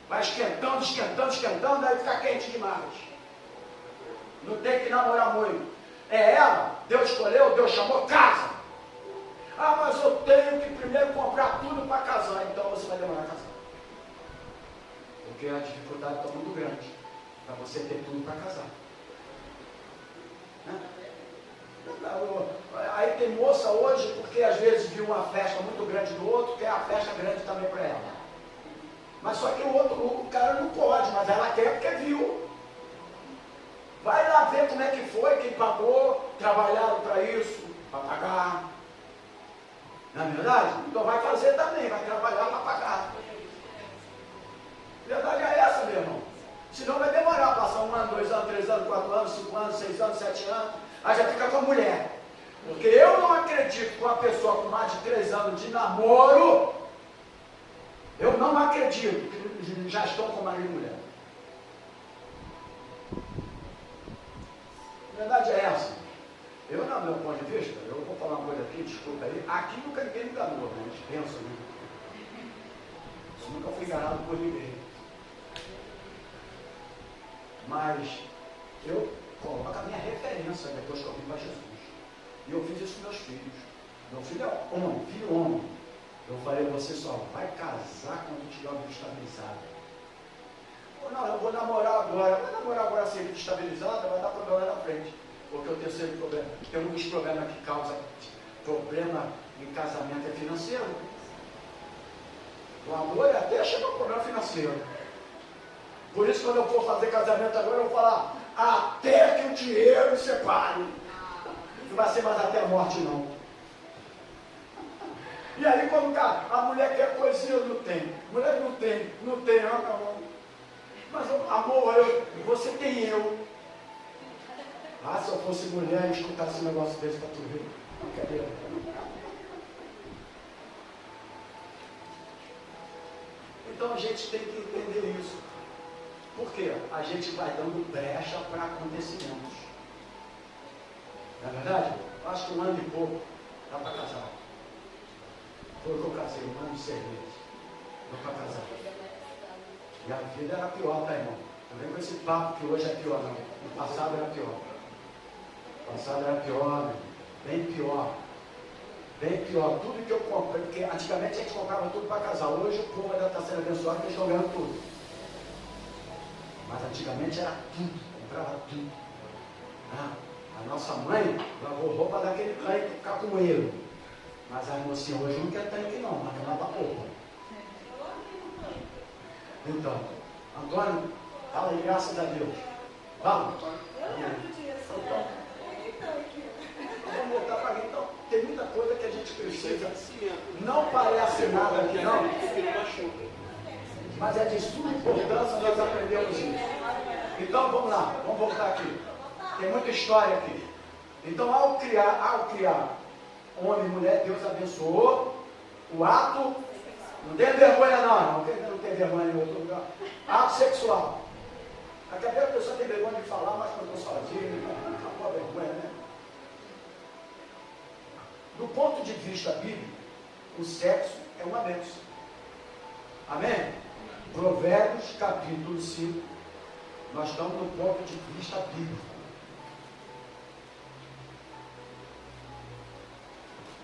Vai esquentando, daí fica quente demais. Não tem que namorar muito. É ela, Deus escolheu, Deus chamou, casa. Ah, mas eu tenho que primeiro comprar tudo para casar, então você vai demorar a casar. Porque a dificuldade está muito grande para você ter tudo para casar. Aí tem moça hoje, porque às vezes viu uma festa muito grande do outro, quer a festa grande também para ela. Mas só que o cara não pode, mas ela quer porque viu. Vai lá ver como é que foi, quem pagou, trabalharam para isso, para pagar. Não é verdade? Então vai fazer também, vai trabalhar para pagar. A verdade é essa, meu irmão. Senão vai demorar, passar 1 ano, 2 anos, 3 anos, 4 anos, 5 anos, 6 anos, 7 anos, aí já fica com a mulher. Porque eu não acredito que uma pessoa com mais de 3 anos de namoro, eu não acredito que já estão com marido e mulher. A verdade é essa. Eu, no meu ponto de vista, eu vou falar uma coisa aqui, desculpa aí, aqui nunca ninguém me enganou, né? A gente pensa, né? Eu nunca fui enganado por ninguém. Mas eu coloco a minha referência depois que eu vim para Jesus. E eu fiz isso com meus filhos. Meu filho é homem, filho homem. Eu falei, você só vai casar quando tiver uma vida estabilizada. Não, eu vou namorar agora. Vai namorar agora sem vida estabilizada, vai dar problema na frente. Porque o terceiro problema, tem um dos problemas que causa problema em casamento é financeiro. O amor é até chega ao problema financeiro. Por isso, quando eu for fazer casamento agora, eu vou falar, até que o dinheiro separe. Não vai ser mais até a morte, não. E aí, quando a mulher quer coisinha, não tem. Mulher não tem, não. Mas, amor, você tem eu. Se eu fosse mulher e escutasse um negócio desse para tu ver. Brincadeira. Então, a gente tem que entender isso. Por quê? A gente vai dando brecha para acontecimentos. Não é verdade? Eu acho que 1 ano e pouco dá para casar. Foi que eu casei, 1 ano de 6 meses. Dá para casar. E a vida era pior, tá, irmão? Não vem com esse papo que hoje é pior, não. No passado era pior. No passado era pior, bem pior. Bem pior. Tudo que eu comprei, porque antigamente a gente comprava tudo para casar. Hoje o povo ainda está sendo abençoado porque eles estão ganhando tudo. Mas antigamente era tudo, comprava tudo. A nossa mãe lavou roupa daquele caminhoneiro. Mas a mocinha hoje não quer tanque não, mas quer lavar roupa. Então, Antônio, fala aí, graças a Deus. Vamos. Vamos voltar para aqui. Então, tem muita coisa que a gente precisa. Não parece nada aqui não, mas é de suma importância nós aprendemos isso. Então, vamos lá, vamos voltar aqui. Tem muita história aqui. Então, ao criar homem e mulher, Deus abençoou o ato. Não tem vergonha não tem vergonha em outro lugar. Ato sexual. Daqui a pouco a pessoa tem vergonha de falar, mas quando eu estou sozinho, acabou a vergonha, né? Do ponto de vista bíblico, o sexo é uma bênção. Amém? Provérbios, capítulo 5. Nós estamos no ponto de vista bíblico.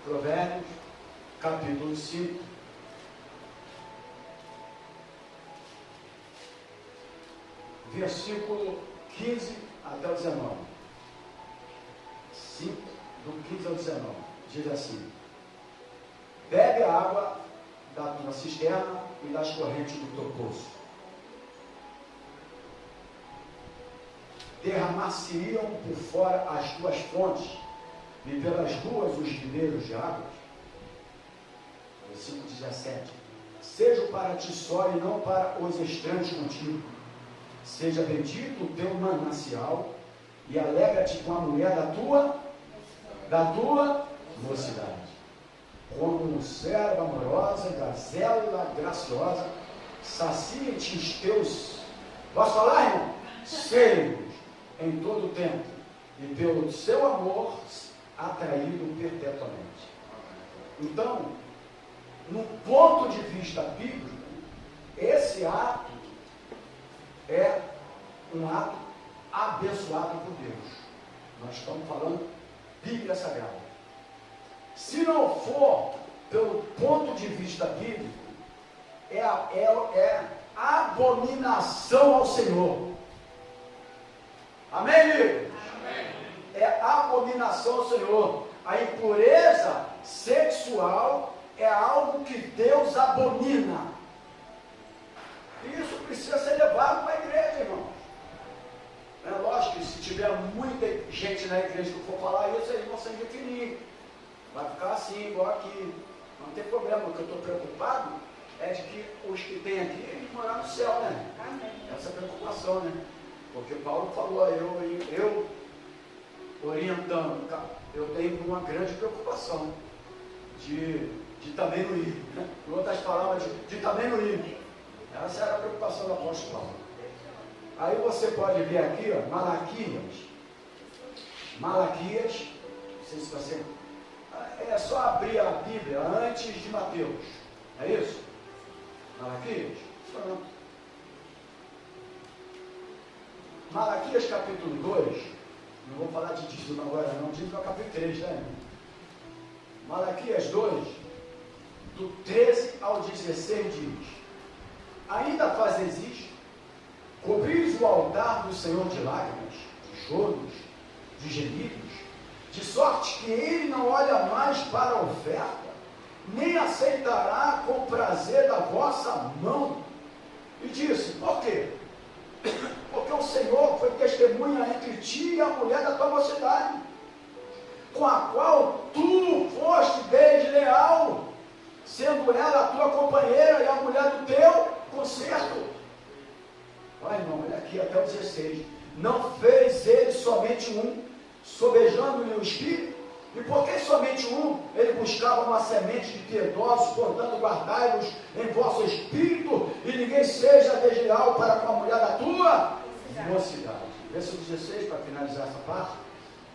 Provérbios, capítulo 5. Versículo 15 até o 19. 5, do 15 ao 19. Diz assim: bebe a água da tua cisterna e das correntes do teu poço. Derramar-se-iam por fora as tuas fontes, e pelas ruas os ribeiros de águas. Versículo 17. Seja para ti só e não para os estranhos contigo. Seja bendito o teu manancial, e alegra-te com a mulher da tua mocidade. Como serva amorosa, gazela graciosa, sacia-te os teus, posso falar, irmão? Seios em todo o tempo, e pelo seu amor atraído perpetuamente. Então, no ponto de vista bíblico, esse ato é um ato abençoado por Deus. Nós estamos falando Bíblia Sagrada. Se não for pelo ponto de vista bíblico, é abominação ao Senhor. Amém, amigo? Amém. É abominação ao Senhor. A impureza sexual é algo que Deus abomina. E isso precisa ser levado para a igreja, irmão. É lógico que se tiver muita gente na igreja que for falar isso, eles vão se definir. Vai ficar assim, igual aqui. Não tem problema. O que eu estou preocupado é de que os que tem aqui, eles morar no céu, né? Amém. Essa preocupação, né? Porque Paulo falou, eu orientando, eu tenho uma grande preocupação de também não ir. Né? Em outras palavras, de também não ir. Essa era a preocupação do apóstolo Paulo. Aí você pode ver aqui, ó, Malaquias, não sei se você... É só abrir a Bíblia antes de Mateus. É isso? Malaquias? Pronto. Malaquias capítulo 2, não vou falar de dízimo agora não, dízimo é o capítulo 3, né? Malaquias 2, do 13 ao 16 diz: ainda fazes isto, cobris o altar do Senhor de lágrimas, de choros, de gemidos, de sorte que ele não olha mais para a oferta, nem aceitará com prazer da vossa mão. E disse, por quê? Porque o Senhor foi testemunha entre ti e a mulher da tua mocidade, com a qual tu foste desleal, sendo ela a tua companheira e a mulher do teu concerto. Olha, irmão, olha aqui até o 16. Não fez ele somente um, sobejando-lhe o espírito? E por que somente um? Ele buscava uma semente de piedosos, portanto guardai-vos em vosso espírito, e ninguém seja desleal para com a mulher da tua mocidade. Versículo 16, para finalizar essa parte.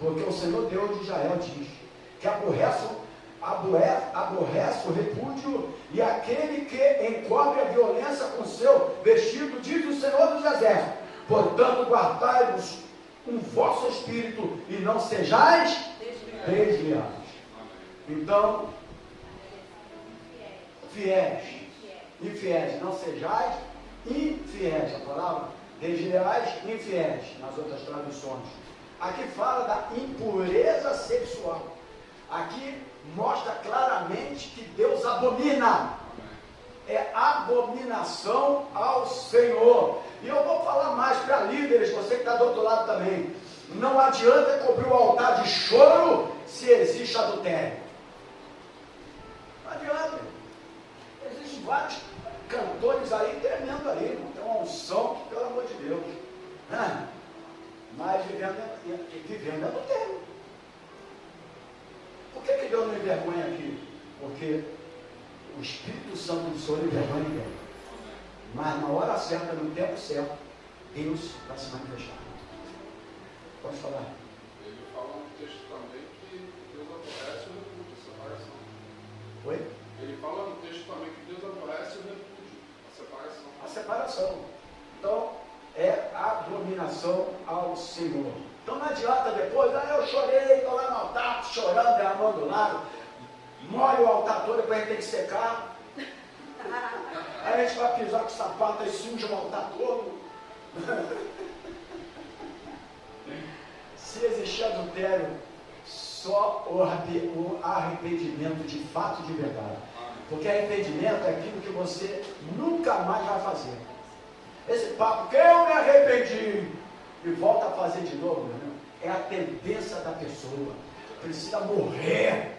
Porque o Senhor Deus de Israel diz que aborrece o repúdio, e aquele que encobre a violência com seu vestido, diz o Senhor dos exércitos. Portanto guardai-vos o vosso espírito, e não sejais desleais. Então, infiéis, não sejais infiéis. A palavra desleais, infiéis, nas outras traduções. Aqui fala da impureza sexual. aqui mostra claramente que Deus abomina. É abominação ao Senhor. E eu vou falar mais para líderes, você que está do outro lado também. Não adianta cobrir o altar de choro se existe adultério. Não adianta. Existem vários cantores aí tremendo aí, tem uma unção que, pelo amor de Deus, né? Mas vivendo adultério. Por que Deus não envergonha aqui? Porque o Espírito Santo do Senhor envergonha ninguém. Mas na hora certa, no tempo certo, Deus vai se manifestar. Pode falar. Ele fala no texto também que Deus aborrece o repúdio, a separação. Oi? Ele fala no texto também que Deus aborrece o repúdio, a separação. A separação. Então, é abominação ao Senhor. Então não adianta depois, eu chorei, estou lá no altar, chorando, derramando lágrimas, molho o altar todo, depois a gente tem que secar. Aí a gente vai pisar com o sapato e suja o altar todo. Se existir adultério, só o arrependimento de fato, de verdade. Porque arrependimento é aquilo que você nunca mais vai fazer. Esse papo, que eu me arrependi e volta a fazer de novo, meu irmão, é a tendência da pessoa. Precisa morrer.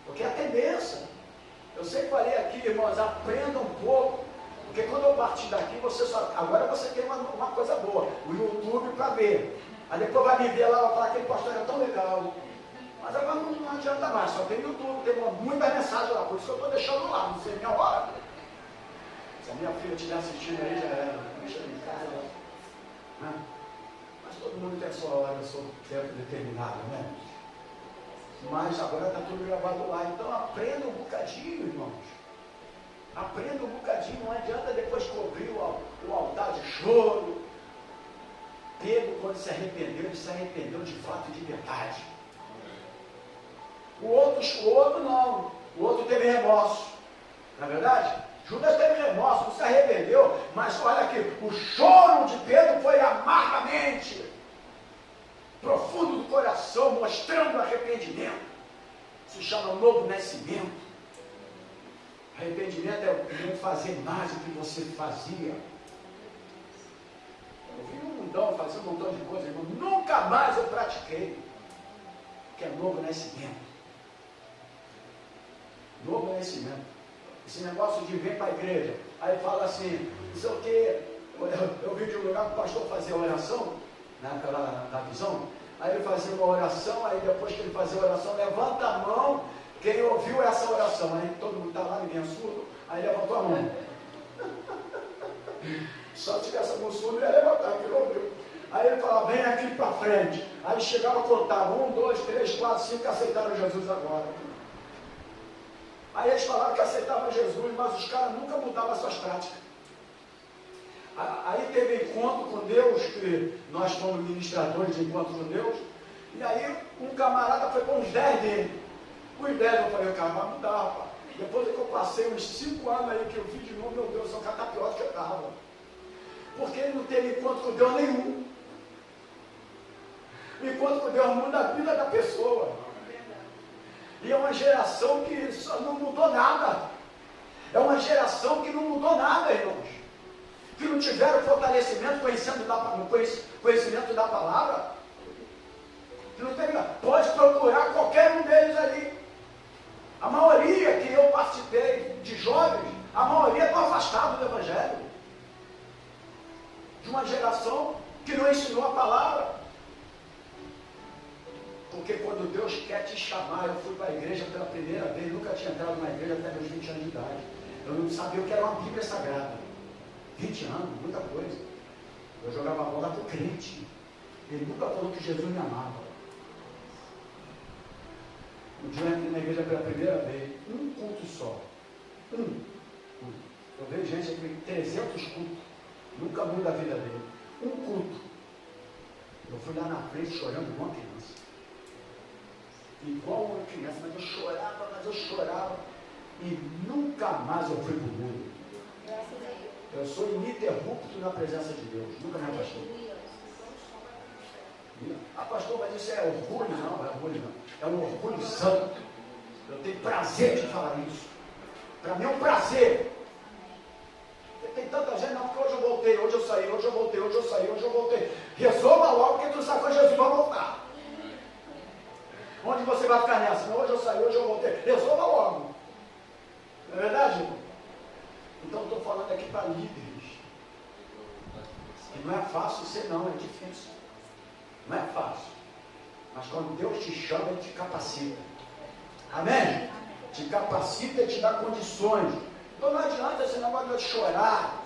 Porque é a tendência. Eu sempre falei aqui, irmãos, aprenda um pouco. Porque quando eu partir daqui, agora você tem uma coisa boa, o YouTube para ver. Aí depois vai me ver lá, vai falar que aquele pastor era tão legal. Mas agora não adianta mais, só tem YouTube, tem muita mensagem lá, por isso que eu estou deixando lá, não sei minha hora. Se a minha filha estiver assistindo aí, já era, deixa em casa. Né? Mas todo mundo tem a sua hora, o seu tempo determinado, né? Mas agora está tudo gravado lá, então aprenda um bocadinho, irmãos. Aprenda um bocadinho, não adianta depois cobrir o altar de choro. Pedro, quando se arrependeu, ele se arrependeu de fato e de verdade. O outro não, o outro teve remorso, não é verdade? Judas teve remorso, não se arrependeu, mas olha aqui, o choro de Pedro foi amargamente, profundo do coração, mostrando arrependimento. Se chama novo nascimento. Arrependimento é não fazer mais do que você fazia. Eu vi um mundão fazer um montão de coisas, irmão. Nunca mais eu pratiquei. Que é novo nascimento. Novo nascimento. Esse negócio de vir para a igreja. Aí fala assim, não sei o quê. Eu vi de um lugar que o pastor fazia oração, na época da visão. Aí ele fazia uma oração, aí depois que ele fazia a oração, levanta a mão. Quem ouviu essa oração? Aí todo mundo está lá, ninguém é surdo. Aí levantou a mão. Só se tivesse algum surdo, ia levantar, que não ouviu. Aí ele falava, vem aqui para frente. Aí chegava a contar, 1, 2, 3, 4, 5 que aceitaram Jesus agora. Aí eles falaram que aceitavam Jesus, mas os caras nunca mudavam as suas práticas. Aí teve encontro com Deus, que nós fomos ministradores de encontro com Deus, e aí um camarada foi com uns 10 dele. Os 10 eu falei, o cara vai mudar, rapaz. Depois que eu passei uns 5 anos aí que eu vi de novo, meu Deus, são catapiotas que eu estava. Porque ele não teve encontro com Deus nenhum. O encontro com Deus muda a vida da pessoa. E é uma geração que não mudou nada. É uma geração que não mudou nada, irmãos. Que não tiveram fortalecimento, conhecimento da palavra. Que não teve, pode procurar qualquer um deles ali. A maioria que eu participei de jovens, a maioria estão afastados do Evangelho. De uma geração que não ensinou a palavra. Porque quando Deus quer te chamar, eu fui para a igreja pela primeira vez, nunca tinha entrado na igreja até meus 20 anos de idade. Eu não sabia o que era uma Bíblia Sagrada. 20 anos, muita coisa. Eu jogava bola com crente. Ele nunca falou que Jesus me amava. Um dia eu entrei na igreja pela primeira vez, um culto só. Eu vejo gente aqui, 300 cultos. Nunca muda a vida dele. Um culto. Eu fui lá na frente chorando igual uma criança. Igual uma criança, mas eu chorava. E nunca mais eu fui para o mundo. Eu sou ininterrupto na presença de Deus. Nunca me afastei. Ah, pastor, mas isso é orgulho? Não, é orgulho não. É um orgulho santo. Eu tenho prazer de falar isso. Para mim é um prazer. Tem tanta gente, não, porque hoje eu voltei, hoje eu saí, hoje eu voltei, hoje eu saí, hoje eu voltei. Resolva logo, porque tu sabe que Jesus vai voltar. Onde você vai ficar nessa? Hoje eu saí, hoje eu voltei. Resolva logo. Não é verdade, irmão? Então eu estou falando aqui para líderes. E não é fácil ser não, é difícil. Não é fácil. Mas quando Deus te chama, Ele te capacita. Amém? Te capacita e te dá condições. Então não adianta esse negócio de chorar.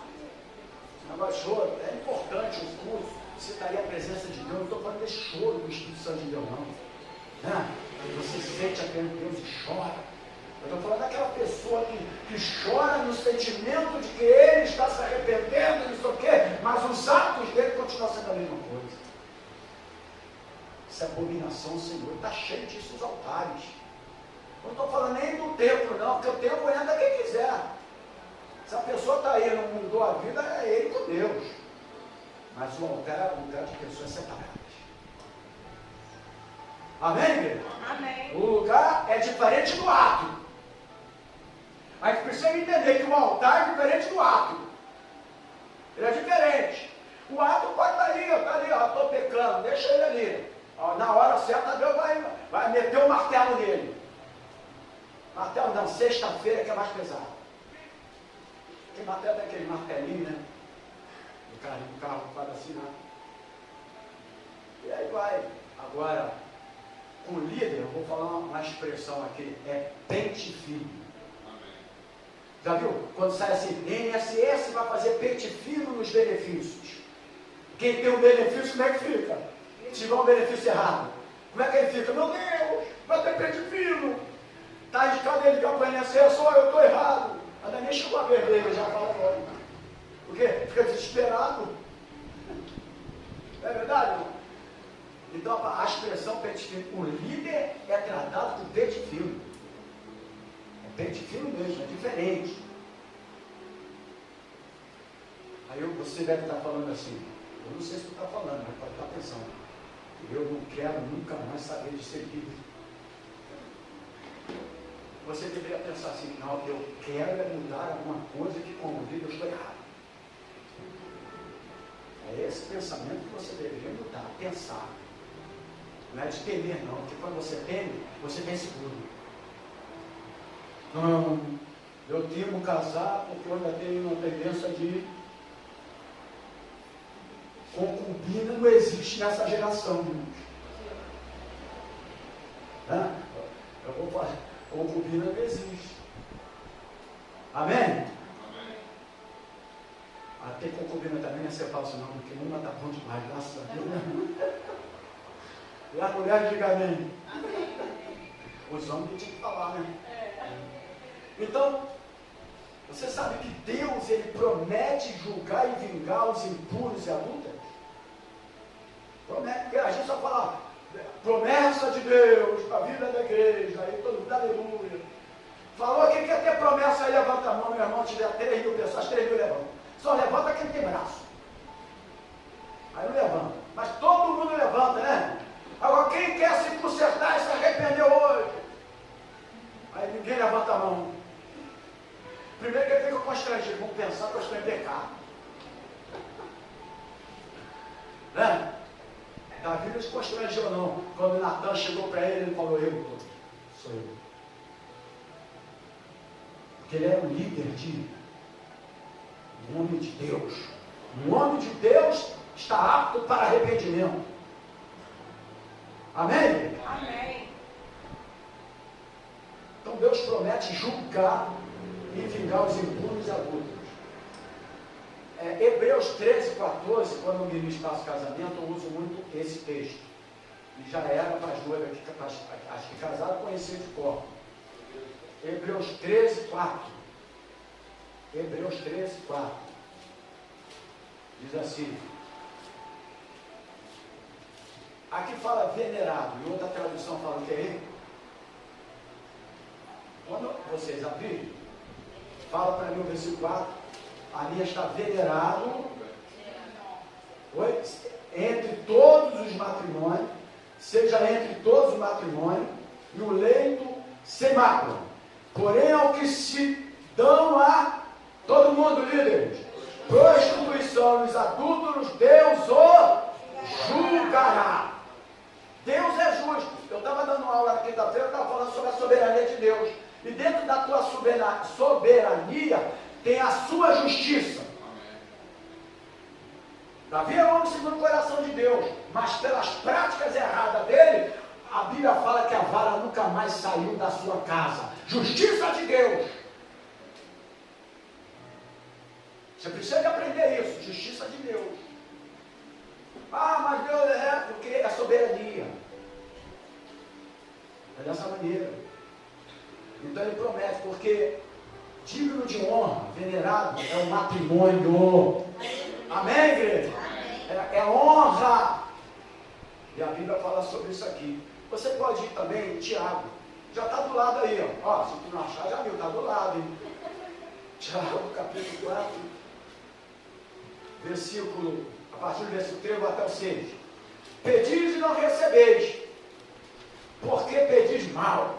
Esse negócio de choro. É importante o curso. Você estaria a presença de Deus. Não estou falando desse choro do Espírito Santo de Deus, não. Né? Você sente a presença de Deus e chora. Eu estou falando daquela pessoa que chora no sentimento de que ele está se arrependendo, não sei o quê, mas os atos dele continuam sendo a mesma coisa. Essa abominação, Senhor, está cheio disso os altares. Eu não estou falando nem do templo, não, porque o templo entra quem quiser. Se a pessoa está aí e não mudou a vida, é ele com Deus. Mas o altar é um lugar de pessoas separadas. Amém, igreja? Amém. O lugar é diferente do ato. A gente precisa entender que o altar é diferente do ato. Ele é diferente. O ato pode estar ali, ó, estou pecando, deixa ele ali. Ó, na hora certa, Deus vai meter o martelo nele. Martelo não, sexta-feira que é mais pesado. Porque martelo é aquele martelinho, né? O carro faz assim, né? E aí vai. Agora, com o líder, eu vou falar uma expressão aqui, é pente fino. Já viu? Quando sai assim, INSS vai fazer pente fino nos benefícios. Quem tem um benefício, como é que fica? Se tiver um benefício errado, como é que ele fica? Meu Deus, vai ter pente fino. Está indicado ele para o INSS, eu estou errado. Ainda nem chegou a perder, ele já fala agora. Por quê? Fica desesperado. Não é verdade, irmão? Então a expressão pente fino, o líder é tratado por pente fino. É pente fino mesmo, é diferente. Aí você deve estar falando assim, eu não sei se tu está falando, mas pode estar pensando. Eu não quero nunca mais saber de ser líder. Você deveria pensar assim, não, eu quero mudar alguma coisa que como líder eu estou errado. É esse pensamento que você deveria mudar, pensar. Não é de temer não, porque quando você teme, você tem seguro. Não, eu temo casar porque eu ainda tenho uma tendência de concubina, não existe nessa geração. Né? Eu vou falar, concubina não existe. Amém? Amém. Até concubina também não é ser falso não, porque uma está bom demais, graças a Deus. Né? E a mulher diga amém. Os homens tinham que falar, né? Então, você sabe que Deus, Ele promete julgar e vingar os impuros e adúlteros? Promete, porque a gente só fala promessa de Deus para a vida da igreja, aí todo mundo, aleluia. Falou que quer ter promessa, aí levanta a mão, meu irmão, tiver 3.000 pessoas, 3.000 levanta. Só levanta quem tem braço. Aí não levanta. Mas todo mundo levanta, né? Agora, quem quer se consertar e se arrependeu hoje? Aí ninguém levanta a mão. Primeiro que ele fica constrangido, vamos pensar que eu estou em pecado. Né? Davi não se constrangeu não. Quando Natan chegou para ele, ele falou, sou eu. Porque ele era um líder um homem de Deus. Um homem de Deus está apto para arrependimento. Amém? Amém. Então Deus promete julgar e vingar os impuros e adúlteros. Hebreus 13, 14, quando eu ministro faço casamento, eu uso muito esse texto. E já era para as noivas as que casaram conhecer de cor. Hebreus 13, 4. Hebreus 13, 4. Diz assim. Aqui fala venerado, e outra tradução fala o que é? Quando vocês abrirem, fala para mim o versículo 4. A minha está venerado. Entre todos os matrimônios, seja entre todos os matrimônios, no leito sem mácula. Porém, ao que se dão a todo mundo, líderes, prostituição e os adúlteros, Deus o julgará. Deus é justo. Eu estava dando aula na quinta-feira, eu estava falando sobre a soberania de Deus. E dentro da tua soberania tem a sua justiça. Davi é homem segundo o coração de Deus, mas pelas práticas erradas dele, a Bíblia fala que a vara nunca mais saiu da sua casa. Justiça de Deus. Você precisa de aprender isso, justiça de Deus. Ah, mas Deus porque é soberania. É dessa maneira. Então ele promete, porque digno de honra, venerado, é o matrimônio. Amém, igreja? É honra. E a Bíblia fala sobre isso aqui. Você pode ir também, Tiago. Já está do lado aí, ó. Se tu não achar, já viu, está do lado, hein? Tiago, capítulo 4, versículo, a partir do versículo 3 até o 6. Pedis e não recebeis, porque pedis mal,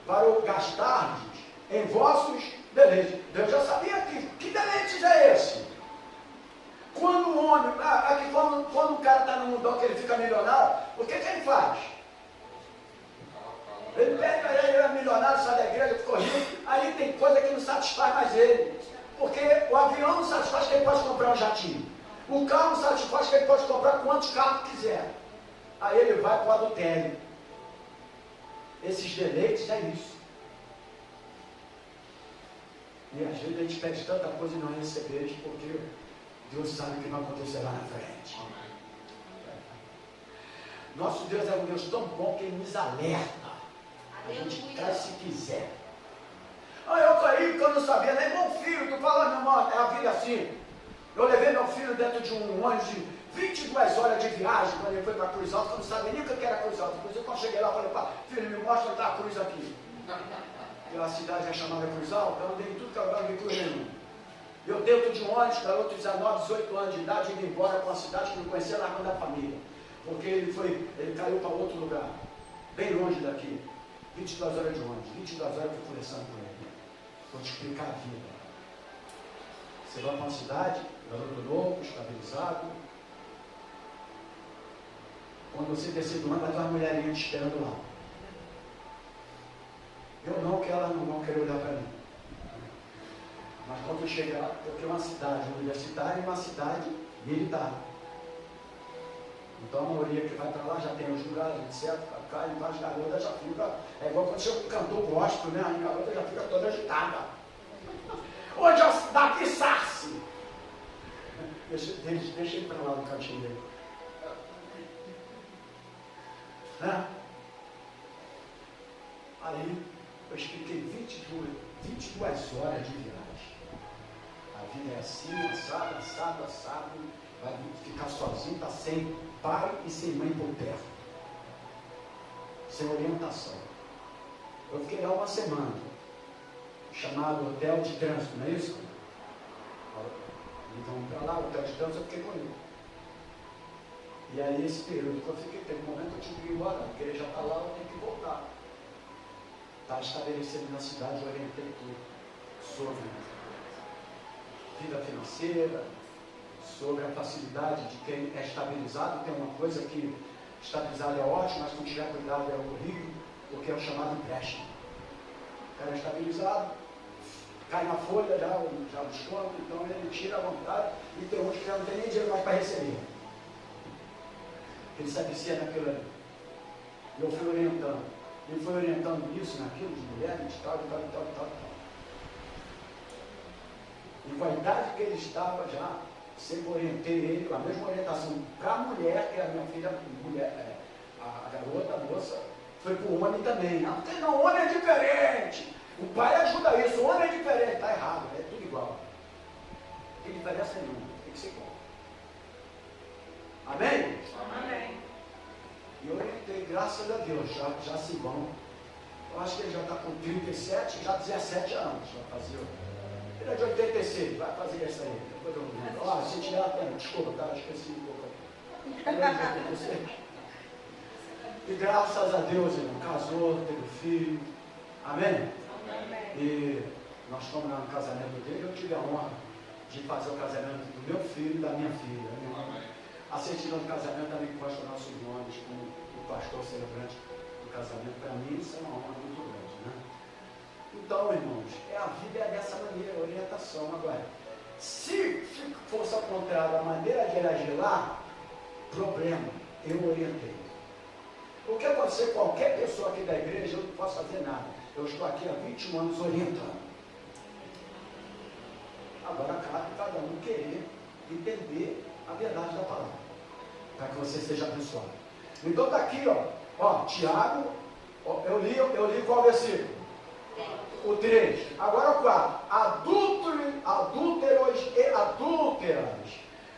para o gastardes em vossos deleites. Deus já sabia que deleites é esse? Quando o homem, quando o cara está no mundão que ele fica milionário, o que ele faz? Ele pega, ele é milionário, sai da igreja, ficou rico, aí tem coisa que não satisfaz mais ele. Porque o avião não satisfaz que ele pode comprar um jatinho. O carro não satisfaz que ele pode comprar quantos carros quiser. Aí ele vai para o adultério. Esses deleites é isso. E às vezes a gente pede tanta coisa e não recebe, porque Deus sabe o que vai acontecer lá na frente. Nosso Deus é um Deus tão bom que Ele nos alerta. A gente traz se quiser. Eu caí porque eu não sabia, nem meu filho, tu fala, meu irmão, é a vida assim. Eu levei meu filho dentro de um ônibus de 22 horas de viagem, quando ele foi para a Cruz Alta, eu não sabia nem o que era Cruz Alta. Inclusive, quando cheguei lá, eu falei, pá, filho, me mostra onde está a cruz aqui. Pela cidade é chamada Cruz Alta, eu andei em tudo que eu vi cruz nenhuma. Eu dentro de um ônibus, garoto de 19, 18 anos de idade, indo embora para uma cidade que não conhecia, largando a família. Porque ele caiu para outro lugar, bem longe daqui. 22 horas de ônibus, 22 horas eu fui conversando com ele. Vou te explicar a vida. Você vai para uma cidade, garoto novo, estabilizado. Quando você descer do ônibus, vai ter uma mulherinha te esperando lá. Eu não, que elas não vão querer olhar para mim. Mas quando eu chegar, eu tenho uma cidade universitária e uma cidade militar. Então a maioria que vai para lá já tem os lugares, etc. Cá, e as garotas já ficam. É igual quando você cantou gospel, né? A garota já fica toda agitada. Hoje é a cidade de Sarce. Deixa ele para lá no cantinho dele. Né? Aí eu expliquei 22 horas de viagem. A vida é assim, assado. Vai ficar sozinho, está sem pai e sem mãe por perto. Sem orientação. Eu fiquei lá uma semana, chamado Hotel de Trânsito, não é isso? Então, para lá, o Hotel de Trânsito, eu fiquei com ele. E aí, esse período que eu fiquei, teve um momento que eu tive que ir embora, porque ele já está lá, eu tenho que voltar. Está estabelecido na cidade, eu orientei tudo sobre vida financeira, sobre a facilidade de quem é estabilizado. Tem uma coisa que estabilizado é ótimo, mas se não tiver cuidado é horrível, porque é o chamado empréstimo. O cara é estabilizado, cai na folha já desconto, então ele tira à vontade, e tem uns que já não tem nem dinheiro mais para receber. Ele se avicia naquilo ali. E eu fui orientando. Ele foi orientando isso, naquilo, de mulheres, tal. E com a idade que ele estava já, sempre orientei ele, a mesma orientação para a mulher, que é a minha filha, a garota, a moça, foi para o homem também. Não, porque não, o homem é diferente. O pai ajuda isso, o homem é diferente. Está errado, é tudo igual. Não tem diferença nenhuma, tem que ser igual. Amém? Amém. E eu orientei, graças a Deus, já se vão. Eu acho que ele já está com 37, já 17 anos. Já fazia. Ele é de 86, vai fazer isso aí. Depois eu vou. Se tiver a pena, desculpa, cara, esqueci um pouco aqui. Ele é de 86. E graças a Deus, irmão, casou, teve filho. Amém? Amém. E nós estamos lá no casamento dele. Eu tive a honra de fazer o casamento do meu filho e da minha filha. Amém? A certidão do casamento também consta nossos nomes como o pastor celebrante do casamento. Para mim, isso é uma honra muito grande, né? Então, irmãos, a vida é dessa maneira, orientação. Agora, se fosse ao contrário, a maneira de ele agir lá, problema, eu orientei. O que acontecer com qualquer pessoa aqui da igreja, eu não posso fazer nada. Eu estou aqui há 21 anos orientando. Agora cabe cada um querer entender a verdade da palavra, para que você seja abençoado. Então está aqui, ó, Tiago, eu li qual versículo? O 3. Agora o 4. Adúlteros e adúlteras.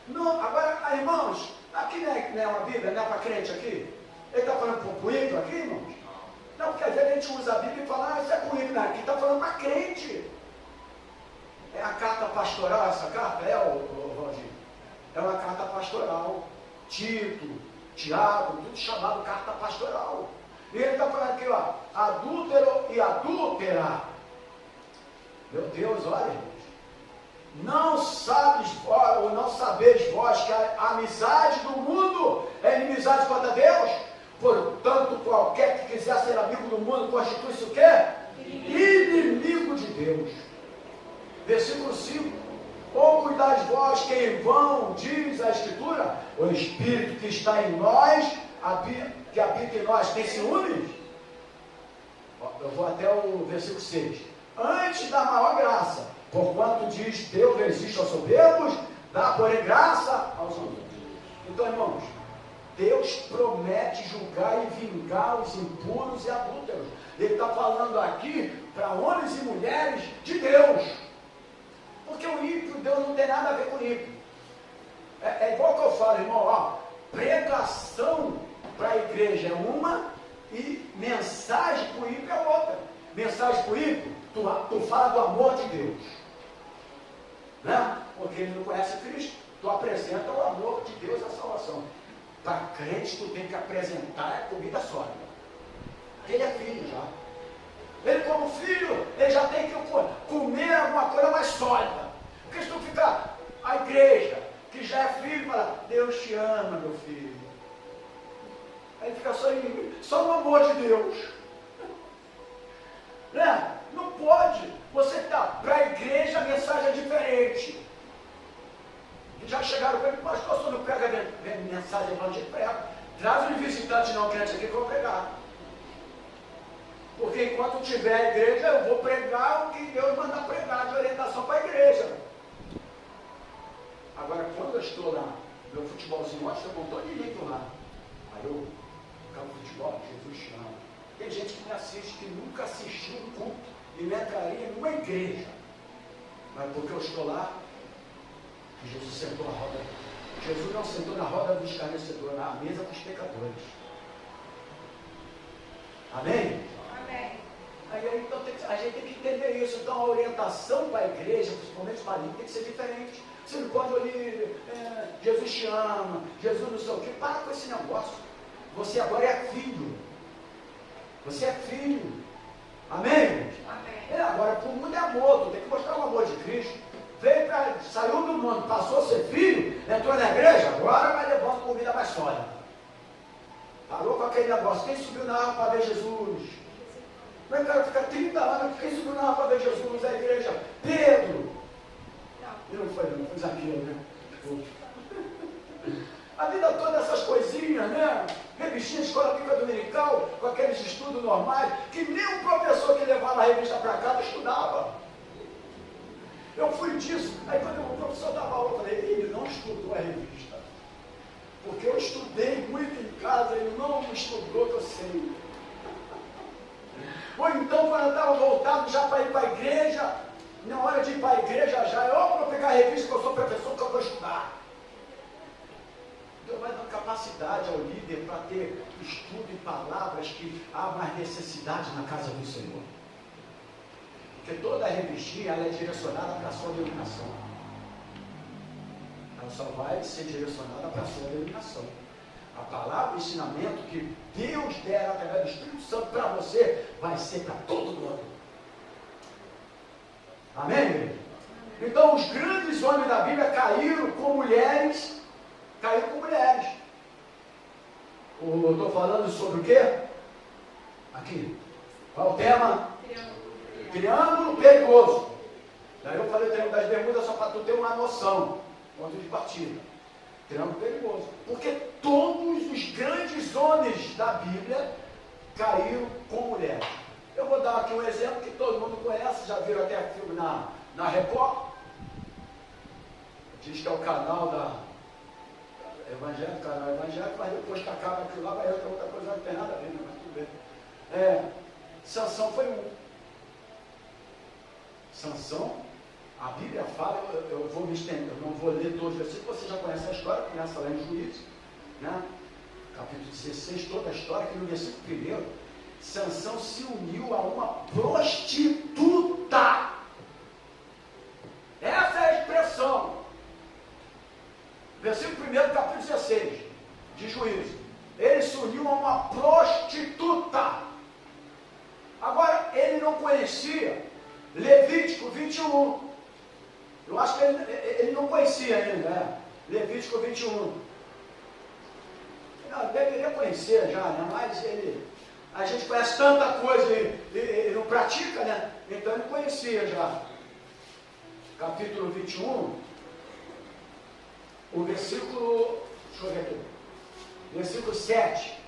Não, agora, irmãos, aqui não é uma Bíblia, não é para crente aqui? Ele está falando para o ímpio aqui, irmãos? Não, porque às vezes a gente usa a Bíblia e fala, isso é para o ímpio, não, aqui está falando para crente. É a carta pastoral, essa carta? Rodinho? É uma carta pastoral. Tito, Tiago, tudo chamado carta pastoral. E ele está falando aqui, ó, adúltero e adúltera. Meu Deus, olha, irmãos. Não sabeis vós que a amizade do mundo é inimizade contra Deus? Portanto, qualquer que quiser ser amigo do mundo constitui-se o quê? Inimigo de Deus. Versículo 5. Ou cuidais vós que em vão, diz a Escritura, o Espírito que está em nós, que habita em nós, tem ciúmes? Eu vou até o versículo 6. Antes da maior graça, porquanto diz, Deus resiste aos soberbos, dá, porém, graça aos humildes. Então, irmãos, Deus promete julgar e vingar os impuros e adúlteros. Ele está falando aqui para homens e mulheres de Deus. Porque o ímpio, Deus não tem nada a ver com o ímpio. É igual que eu falo, irmão, ó, pregação para a igreja é uma e mensagem para o ímpio é outra. Mensagem para o ímpio, tu fala do amor de Deus. Né? Porque ele não conhece Cristo, tu apresenta o amor de Deus, a salvação. Para crente, tu tem que apresentar a comida sólida. Ele é filho já. Ele, como filho, ele já tem que comer alguma coisa mais sólida. Porque se tu ficar, a igreja, que já é filho, fala, Deus te ama, meu filho. Aí fica só no amor de Deus. Né? Não pode. Você está para a igreja, a mensagem é diferente. Já chegaram para mim, pastor, se eu não prega mensagem evangelho, prega. Traz um visitante não crente aqui que eu vou pregar. Porque enquanto tiver a igreja, eu vou pregar o que Deus manda pregar de orientação para a igreja. Agora, quando eu estou lá, meu futebolzinho, eu estou com todo direito lá. Aí eu acabo o futebol, Jesus chama. Tem gente que me assiste, que nunca assistiu um culto e me entraria numa igreja. Mas porque eu estou lá, Jesus sentou na roda. Jesus não sentou na roda dos escarnecedores, na mesa dos pecadores. Amém? Amém. Aí então a gente tem que entender isso. Então a orientação para a igreja, principalmente para a língua, tem que ser diferente. Você não pode olhar, Jesus te ama, Jesus não sei o quê. Para com esse negócio. Você agora é filho. Você é filho. Amém? Amém. Agora para o mundo é amor, tu tem que mostrar o amor de Cristo. Saiu do mundo, passou a ser filho, entrou na igreja, agora vai levando comida mais sólida. Parou com aquele negócio, quem subiu na água para ver Jesus? Como é que o cara fica 30 anos, quem subiu na água para ver Jesus? A igreja, Pedro. Não foi Zaqueu, né? A vida toda essas coisinhas, né? Revistinha, escola bíblica dominical, com aqueles estudos normais, que nem o professor que levava a revista para casa estudava. Eu fui disso, aí quando o professor dava aula, eu falei, ele não estudou a revista. Porque eu estudei muito em casa, ele não estudou, que eu sei. Ou então, quando eu estava voltado já para ir para a igreja, na hora de ir para a igreja já, eu vou pegar a revista, que eu sou professor, que eu vou estudar. Deus vai dando capacidade ao líder para ter estudo e palavras que há mais necessidade na casa do Senhor. Porque toda a revistinha ela é direcionada para a sua denominação. Ela só vai ser direcionada para a sua denominação. A palavra, o ensinamento que Deus der através do Espírito Santo para você, vai ser para todo mundo. Amém, igreja? Então, os grandes homens da Bíblia caíram com mulheres. Caíram com mulheres. Eu estou falando sobre o quê? Aqui. Qual é o tema? Triângulo perigoso. Daí eu falei o triângulo das Bermudas só para tu ter uma noção. Ponto de partida. Triângulo perigoso. Porque todos os grandes homens da Bíblia caíram com mulheres. Eu vou dar aqui um exemplo que todo mundo conhece, já viram até filme na Record. Diz que é o canal da evangélico, canal evangélico, mas depois que acaba aquilo lá, vai outra coisa, não tem nada a ver, né? Mas tudo bem. Sansão foi um. Sansão, a Bíblia fala, eu vou me estender, eu não vou ler todos os versículos, você já conhece a história, começa lá em Juízes, né? Capítulo 16, toda a história, que no versículo 1, Sansão se uniu a uma prostituta. Essa é a expressão. Versículo 1 do capítulo 16 de Juízes. Ele se uniu a uma prostituta. Agora, ele não conhecia Levítico 21. Eu acho que ele não conhecia ainda, né? Levítico 21. Não, deveria conhecer já, né? Mas a gente conhece tanta coisa e não pratica, né? Então ele conhecia já. Capítulo 21, o versículo, deixa eu ver aqui, versículo 7,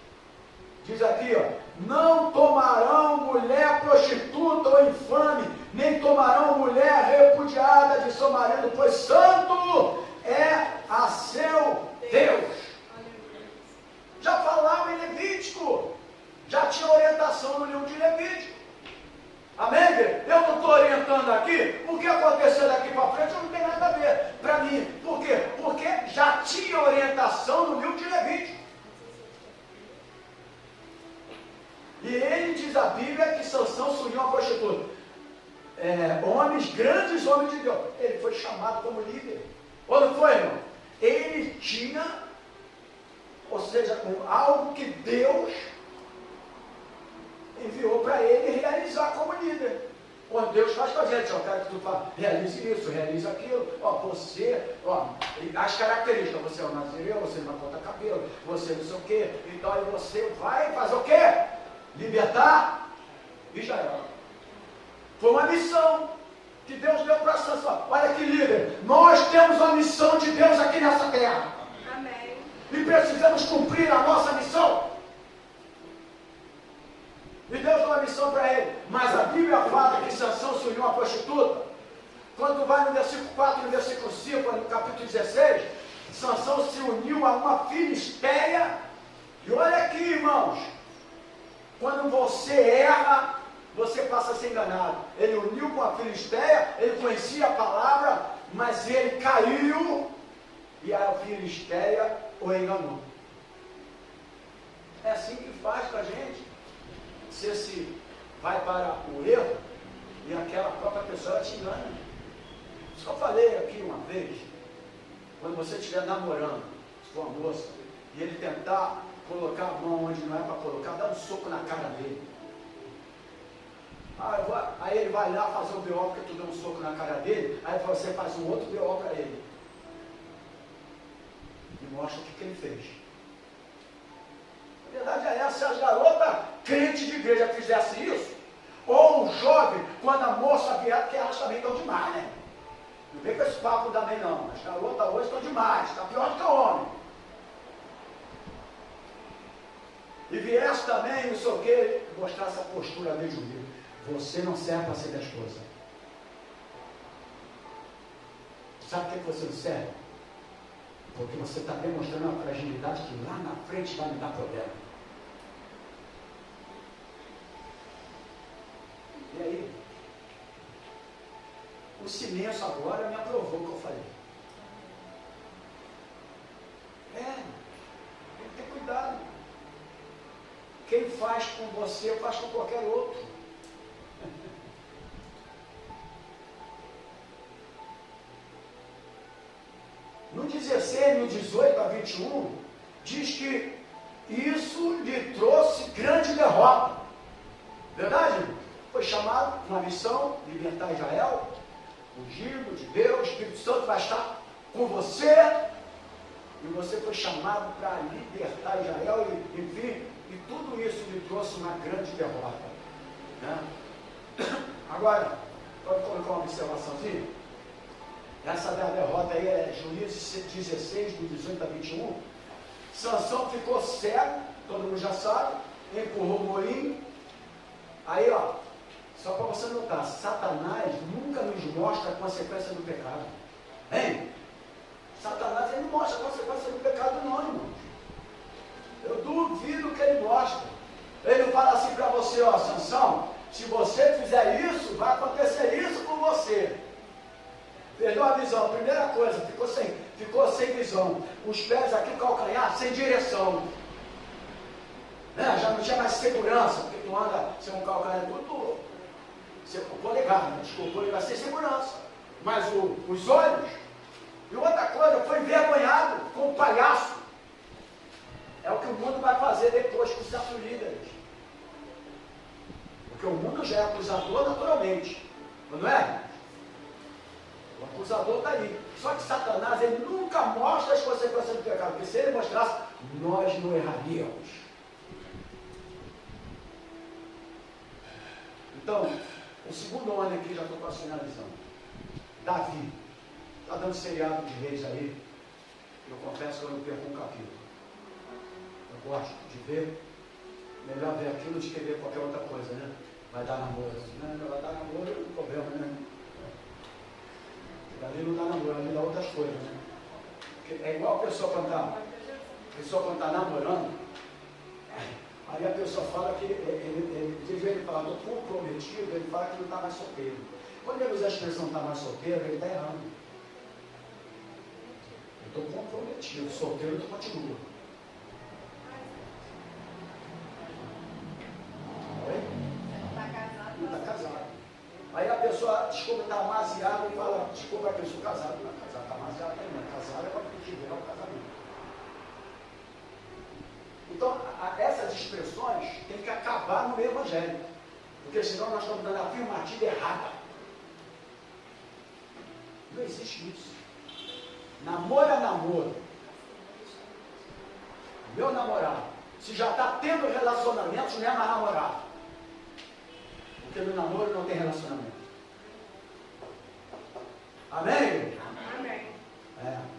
diz aqui, ó: não tomarão mulher prostituta ou infame, nem tomarão mulher repudiada de seu marido, pois santo é a seu Deus. Já falava em Levítico, já tinha orientação no livro de Levítico. Amém, igreja? Eu não estou orientando aqui, o que aconteceu daqui para frente não tem nada a ver para mim. Por quê? Porque já tinha orientação no livro de Levítico. E ele diz a Bíblia que Sansão se uniu a uma prostituta. Grandes homens de Deus. Ele foi chamado como líder. Ou não foi, irmão? Ele tinha, ou seja, algo que Deus enviou para ele realizar como líder. Quando Deus faz com a gente, eu quero que tu realize isso, realize aquilo. As características, você é um nazireu, você não corta cabelo, você não sei o quê. Então aí você vai fazer o quê? Libertar Israel. Foi uma missão que Deus deu para Sansão. Olha que líder, nós temos uma missão de Deus aqui nessa terra. Amém. E precisamos cumprir a nossa missão. E Deus deu uma missão para ele. Mas a Bíblia fala que Sansão se uniu a uma prostituta. Quando vai no versículo 4 e no versículo 5, no capítulo 16, Sansão se uniu a uma filisteia. E olha aqui, irmãos, quando você erra, você passa a ser enganado. Ele uniu com a filisteia, ele conhecia a palavra, mas ele caiu e a filisteia o enganou. É assim que faz com a gente. Você se vai para o erro e aquela própria pessoa te engana. Isso que eu falei aqui uma vez, quando você estiver namorando com uma moça e ele tentar colocar a mão onde não é para colocar, dá um soco na cara dele. Aí ele vai lá fazer o BO porque tu deu um soco na cara dele, aí você faz um outro BO para ele. E mostra o que ele fez. A verdade é essa, se as garotas crentes de igreja fizessem isso, ou um jovem, quando a moça vier, porque elas também estão demais, né? Não vem com esse papo também não. As garotas hoje estão demais, está pior do que o homem. E viesse também, não sei o que, mostrar essa postura meio judia. Você não serve para ser minha esposa. Sabe por que você não serve? Porque você está demonstrando uma fragilidade que lá na frente vai me dar problema. E aí? O silêncio agora me aprovou o que eu falei. Tem que ter cuidado. Quem faz com você, faz com qualquer outro. No 16, no 18 a 21, diz que isso lhe trouxe grande derrota. Verdade? Foi chamado na missão de libertar Israel, ungido de Deus, o Espírito Santo vai estar com você, e você foi chamado para libertar Israel, e, enfim, e tudo isso lhe trouxe uma grande derrota. Né? Agora, pode colocar uma observaçãozinha? Essa da derrota aí é Juízes 16, do 18 a 21. Sansão ficou cego, todo mundo já sabe, empurrou o moinho. Aí, ó, só para você notar, Satanás nunca nos mostra a consequência do pecado. Hein? Satanás, ele não mostra a consequência do pecado não, irmão. Eu duvido que ele mostra. Ele não fala assim para você, ó, Sansão, se você fizer isso, vai acontecer isso com você. Perdeu a visão, primeira coisa, ficou sem visão. Os pés aqui, calcanhar, sem direção. Né? Já não tinha mais segurança, porque tu anda sem um calcanhar tudo, o polegar, né? Desculpa, ele vai sem segurança. Mas os olhos, e outra coisa, foi envergonhado com o palhaço. É o que o mundo vai fazer depois com os seus líderes. Porque o mundo já é acusador naturalmente, não é? O acusador está aí. Só que Satanás, ele nunca mostra as consequências do pecado, porque se ele mostrasse, nós não erraríamos. Então, o segundo ano aqui, já estou quase finalizando. Davi, está dando seriado de reis aí. Eu confesso que eu não perco um capítulo. Eu gosto de ver. Melhor ver aquilo do que ver qualquer outra coisa, né? Vai dar namoro. Não vai dar namoro, é um problema, né? Ali não dá namoro, ali dá outras coisas, né? Porque é igual a pessoa quando está namorando, aí a pessoa fala que, ele fala, estou comprometido, ele fala que não está mais solteiro. Quando ele usa a expressão está mais solteiro, ele está errando. Eu estou comprometido, solteiro tu continua. Oi? Não está casado. Aí a pessoa descobre que está amaziada e fala, desculpa que eu sou casado. Não é casado, está amaziado, não é casado, é para pedir, é o casamento. Então, essas expressões têm que acabar no meio evangélico, porque senão nós estamos dando a afirmativa errada. Não existe isso. Namoro é namoro. Meu namorado, se já está tendo relacionamentos, não é mais namorado. Porque no namoro não tem relacionamento. Amém? Amém.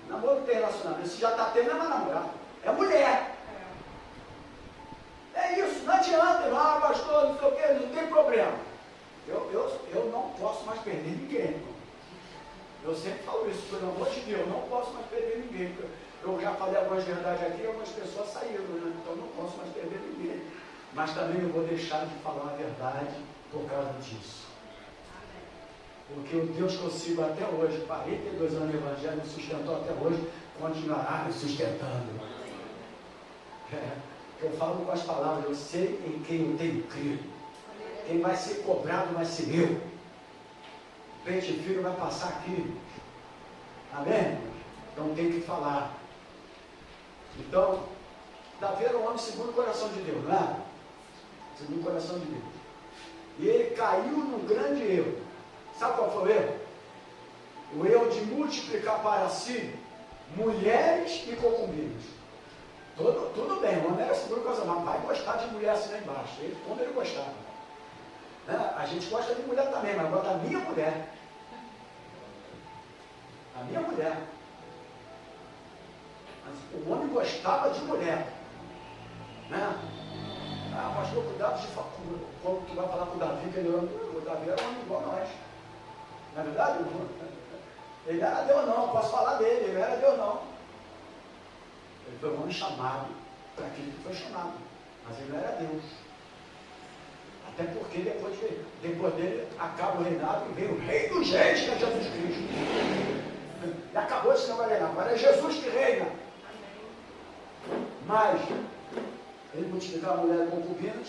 Namoro não tem relacionamento. Se já está tendo, não é mais namorado. É mulher. É isso, não adianta, pastor, não sei o quê, não tem problema. Eu não posso mais perder ninguém, irmão. Eu sempre falo isso, pelo amor de Deus, eu não posso mais perder ninguém. Eu já falei algumas verdades aqui e algumas pessoas saíram, né? Então eu não posso mais perder ninguém. Mas também eu vou deixar de falar a verdade por causa disso. Porque o Deus que eu sigo até hoje, 42 anos de evangelho, me sustentou até hoje, continuará me sustentando. Eu falo com as palavras, eu sei em quem eu tenho crido. Quem vai ser cobrado vai ser eu. O pente fino vai passar aqui. Amém? Então tem que falar. Então, Davi era um homem segundo o coração de Deus, não é? Segundo o coração de Deus. E ele caiu num grande erro. Sabe qual foi o erro? O erro de multiplicar para si mulheres e concubinas. Tudo bem, o homem era segundo o coração, mas vai gostar de mulher assim lá embaixo. Como ele gostava. Né? A gente gosta de mulher também, mas agora da minha mulher. A minha mulher. Mas o homem gostava de mulher. Né? Pastor, cuidado de quando tu vai falar com o Davi, que o Davi era um homem igual a nós. Não é verdade? Ele não era Deus não, posso falar dele, ele não era Deus não. Ele foi um homem chamado para aquilo que foi chamado, mas ele não era Deus. Até porque depois dele acaba o reinado e vem o rei dos reis, que é Jesus Cristo. E acabou esse negócio de reinar, agora é Jesus que reina. Mas ele multiplicava a mulher com concubinas,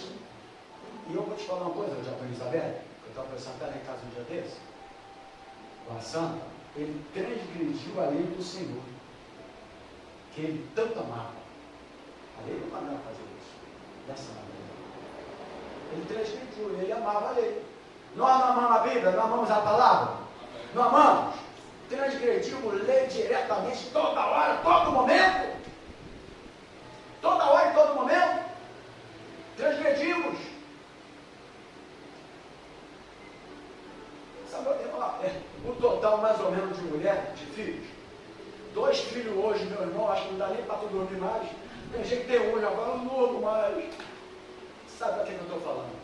e eu vou te falar uma coisa, já para Isabel, que eu estava pensando até lá em casa um dia desse, a santa, ele transgrediu a lei do Senhor, que ele tanto amava. mandava fazer isso, dessa maneira. Ele transmitiu, ele amava a lei. Nós não amamos a Bíblia, não amamos a palavra, não amamos. Transgredimos lei diretamente, toda hora, todo momento. Toda hora e todo momento. Transgredimos. Sabe, o total mais ou menos de mulher, de filhos. 2 filhos hoje, meu irmão, acho que não dá nem para tu dormir mais. Tem gente que tem um, já fala, não durmo mais. Sabe a quem eu estou falando?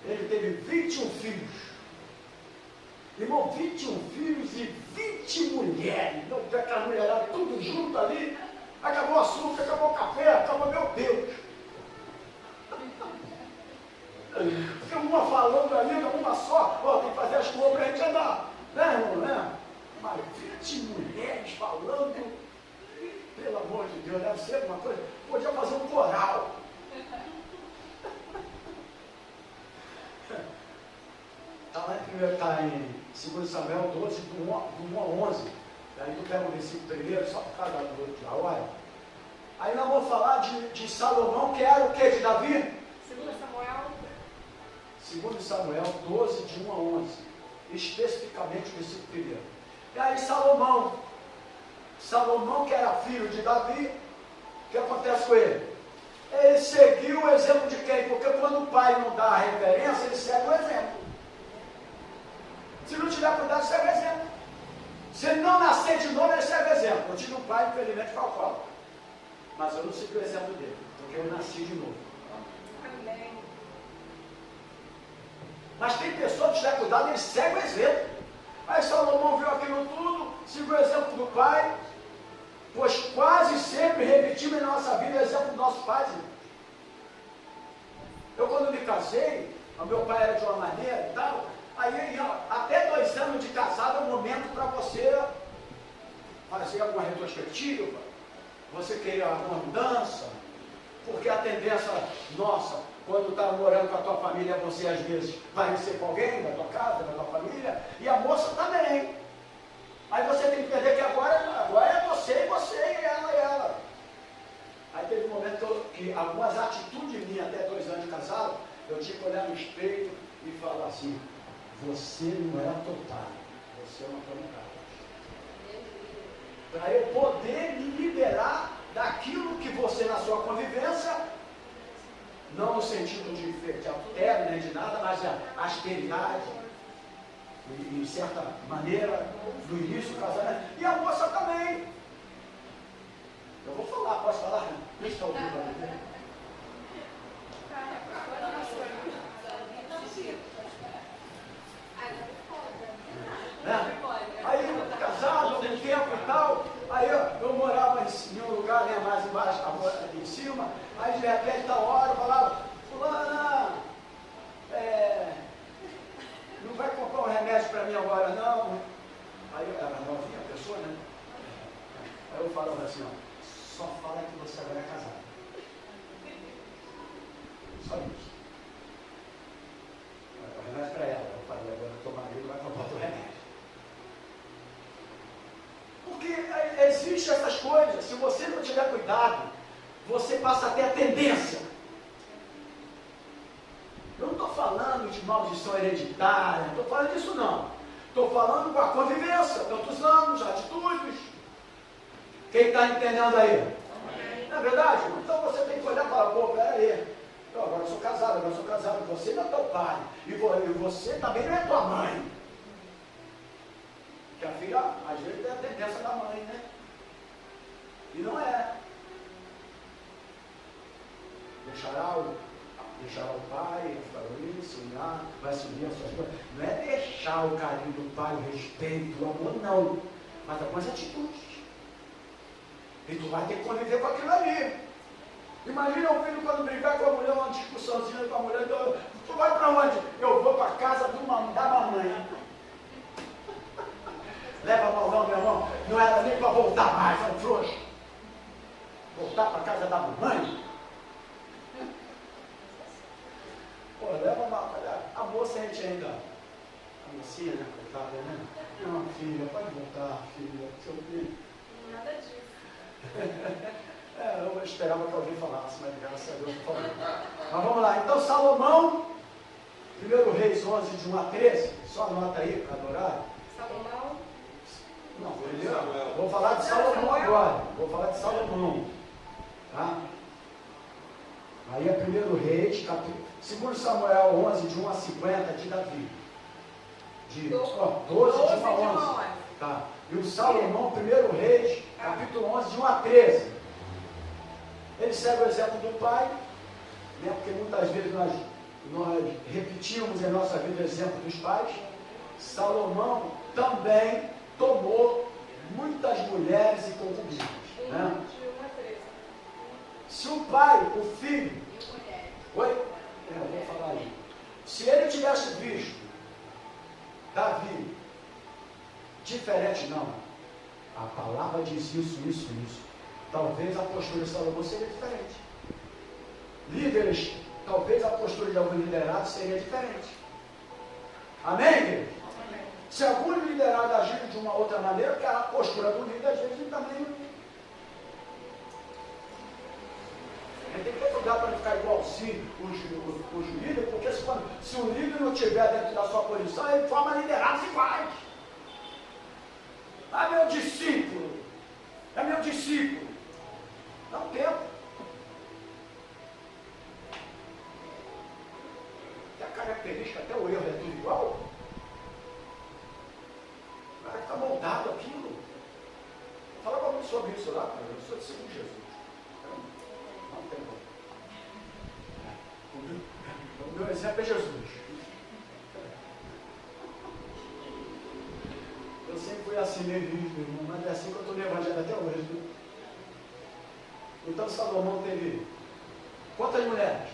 Ele teve 21 filhos. Irmão, 21 filhos e 20 mulheres. Não tem aquela mulherada tudo junto ali. Acabou o açúcar, acabou o café, acabou, meu Deus. Fica uma falando ali, uma só. Ó, tem que fazer as compras para a gente andar. Né, irmão, né? Mas 20 mulheres falando. Pelo amor de Deus, deve ser uma coisa. Podia fazer um coral. Está em 2 Samuel 12, do 1 a 11. Aí tu pega o versículo primeiro, só por causa da hora. Aí nós vamos falar de Salomão, que era o que de Davi? 2 Samuel. 2 Samuel 12, de 1 a 11. Especificamente o versículo primeiro. E aí Salomão, que era filho de Davi, o que acontece com ele? Ele seguiu o exemplo de quem? Porque quando o pai não dá a referência, ele segue o exemplo. Se não tiver cuidado, segue o exemplo. Se ele não nascer de novo, ele segue o exemplo. Eu tive um pai, infelizmente, falcão. Mas eu não segui o exemplo dele, porque eu nasci de novo. Amém. Mas tem pessoas que tiver cuidado, ele segue o exemplo. Aí Salomão viu aquilo tudo, seguiu o exemplo do pai, pois quase sempre repetimos em nossa vida o exemplo dos nossos pais. Eu quando me casei, o meu pai era de uma maneira e tal, aí até 2 anos de casado é um momento para você fazer alguma retrospectiva, você querer alguma mudança, porque a tendência nossa, quando está morando com a tua família, você às vezes vai ser com alguém da tua casa, da tua família, e a moça também. Aí você tem que entender que agora é você e ela. Aí teve um momento que algumas atitudes minhas, até 2 anos de casado, eu tinha que olhar no espelho e falar assim, você não é total, você é uma tonicada. Para eu poder me liberar daquilo que você na sua convivência, não no sentido de adultério, nem de nada, mas a asperidade, de certa maneira, no início do casamento, e a moça também. Eu vou falar, posso falar? Quem está ouvindo ali? Né? Aí, casado, algum tempo e tal, aí eu morava em um lugar, né, mais embaixo, em cima, aí de repente, da hora, eu falava, fulana, não vai comprar um remédio para mim agora não? Aí eu era novinha a pessoa, né? Aí eu falava assim, ó, só fala que você agora é casado. Só isso. O remédio para ela. Eu falei, agora o teu marido vai comprar o teu remédio. Porque existem essas coisas. Se você não tiver cuidado, você passa a ter a tendência. Eu não estou falando de maldição hereditária, não estou falando disso não. Estou falando com a convivência, tantos anos, atitudes. Quem está entendendo aí? Não é verdade? Então você tem que olhar e falar, pô, peraí. Eu agora sou casado, você não é teu pai. E você também não é tua mãe. Porque a filha, às vezes, tem a tendência da mãe, né? E não é. Deixará o pai, ensinar, vai subir as suas coisas. Não é deixar o carinho do pai, o respeito, o amor, não. Mas algumas atitudes. E tu vai ter que conviver com aquilo ali. Imagina o filho quando brigar com a mulher, uma discussãozinha com a mulher, tu vai para onde? Eu vou para a casa da mamãe. Leva mal não, meu irmão. Não era nem para voltar mais, é um frouxo. Voltar para a casa da mamãe? Pô, leva mal. A moça a gente ainda. A mocinha, né? Coitada, né? Não, filha, pode voltar, filha. Seu filho. Nada disso. Eu esperava que alguém falasse, mas graças a Deus não falou. Mas vamos lá. Então, Salomão, 1 Reis 11, de 1 a 13. Só anota aí, para adorar. Salomão. Não, vou falar de Salomão agora. Vou falar de Salomão. Tá? Aí é 1 Reis, 2 Samuel 11, de 1 a 50, de Davi. 12, de 1 a 11. Tá. E o Salomão, 1 Reis, capítulo 11, de 1 a 13. Ele segue o exemplo do pai, né? Porque muitas vezes nós repetimos em nossa vida o exemplo dos pais. Salomão também tomou muitas mulheres e concubinas. Né? Se o pai, o filho... Oi? Vou falar aí. Se ele tivesse visto Davi diferente, não. A palavra diz isso. Talvez a postura de Salomão seria diferente. Líderes, talvez a postura de algum liderado seria diferente. Amém, igreja? Se algum liderado agir de uma outra maneira, porque a postura do líder, às vezes, também tem que ter cuidado para não ficar igualzinho os líderes, porque se o líder não estiver dentro da sua posição, ele forma liderados iguais. Ah, meu discípulo, é meu discípulo. Dá um tempo. Tem a característica, até o erro é tudo igual. O cara que está moldado aquilo. Fala comigo sobre isso lá, cara. Eu sou discípulo de Jesus. Não tem como. O meu exemplo é Jesus. Eu sempre fui assim mesmo, mas é assim que eu estou no Evangelho até hoje. Viu? Então Salomão teve quantas mulheres?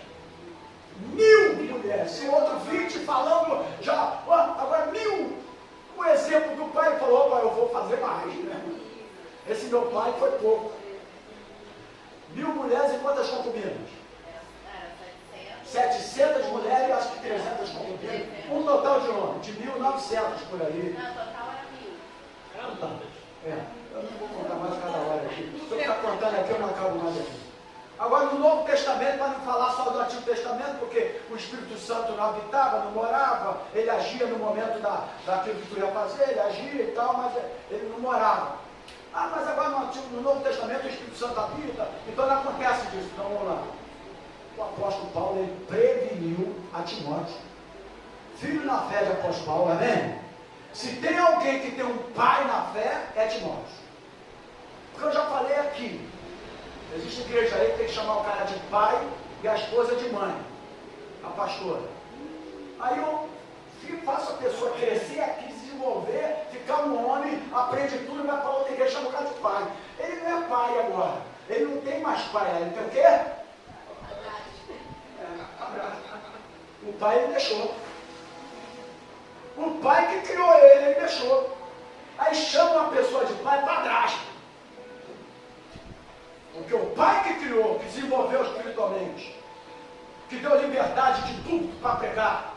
1000 mulheres. Se o outro 20 falando, já, agora 1000. O exemplo do pai falou, opa, eu vou fazer mais. Né? Esse meu pai foi pouco. 1000 mulheres e quantas concubinas? 700 mulheres e acho que 300 concubinas. Um total de homens, de 1900 por aí. Não, total era 1000. Tá. Eu não vou contar mais cada hora aqui. Se eu ficar contando aqui, eu não acabo mais aqui. Agora, no Novo Testamento, para não falar só do Antigo Testamento, porque o Espírito Santo não habitava, não morava, ele agia no momento daquilo que tu ia fazer, ele agia e tal, mas ele não morava. Mas agora no Novo Testamento o Espírito Santo habita, então não acontece disso. Então vamos lá. O apóstolo Paulo, ele preveniu a Timóteo, filho na fé de apóstolo Paulo, amém? Se tem alguém que tem um pai na fé, é Timóteo. Porque eu já falei aqui, existe igreja aí que tem que chamar o cara de pai e a esposa de mãe, a pastora. Aí eu faço a pessoa crescer aqui, se desenvolver, ficar um homem, aprende tudo e vai para outra igreja, chama o cara de pai. Ele não é pai agora, ele não tem mais pai, ele tem o quê? O pai ele deixou. O pai que criou ele deixou. Aí chama uma pessoa de pai padrasto. Porque o pai que criou, que desenvolveu espiritualmente, que deu liberdade de tudo para pregar,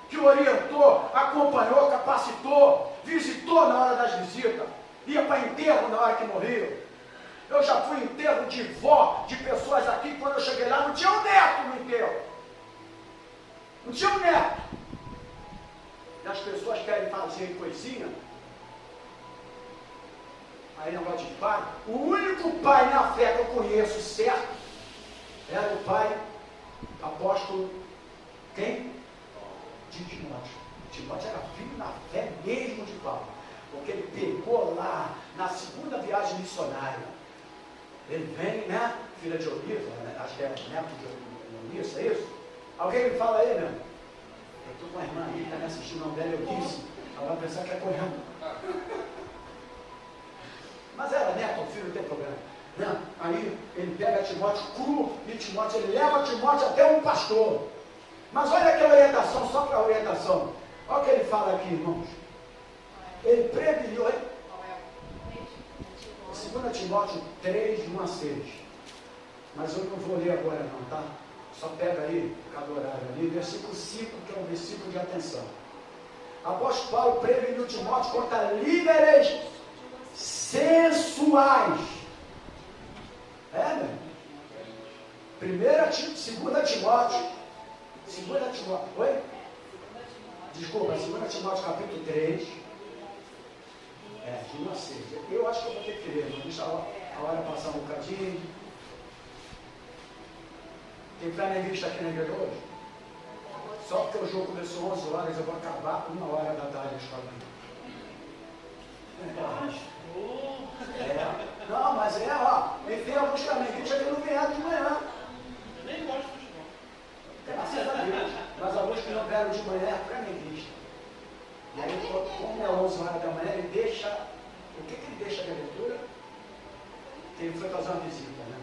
que orientou, acompanhou, capacitou, visitou na hora das visitas, ia para enterro na hora que morria. Eu já fui em enterro de vó, de pessoas aqui, quando eu cheguei lá, não tinha um neto no enterro. Não tinha um neto. E as pessoas querem fazer coisinha. Aí negócio de pai. O único pai na fé que eu conheço certo era o pai apóstolo quem? De Timóteo. Timóteo era filho na fé mesmo de Paulo. Porque ele pegou lá na segunda viagem missionária. Ele vem, né? Filha de Oliva, né? Acho que é neto de Oliva, é isso? Alguém me fala aí, meu? Eu estou com a irmã aí, está me assistindo, o nome dela eu disse. Ela vai pensar que é correndo. Mas era neto, o filho não tem problema. Né? Aí ele pega Timóteo cru e Timóteo, ele leva Timóteo até um pastor. Mas olha que orientação, só para orientação. Olha o que ele fala aqui, irmãos. Ele preveniu, 2 Timóteo 3, 1 a 6. Mas eu não vou ler agora não, tá? Só pega aí, cada horário ali, versículo 5, que é um versículo de atenção. Apóstolo Paulo preveniu Timóteo contra líderes sensuais. Primeira, segunda Timóteo. Segunda Timóteo. Oi? Desculpa, 2 Timóteo capítulo 3. De 1 a 6. Eu acho que eu vou ter que ler, vou deixar a hora passar um bocadinho. Tem flamenguista aqui na igreja hoje? Só porque o jogo começou 11 horas, eu vou acabar 1 hora da tarde a escola. Não, mas e tem alguns flamenguistas que não vieram de manhã. Eu nem gosto de futebol. Graças a Deus. Mas alguns que não vieram de manhã é flamenguista. E aí, como é 11 horas da manhã, ele deixa. O que ele deixa de leitura? Que ele foi fazer uma visita, né?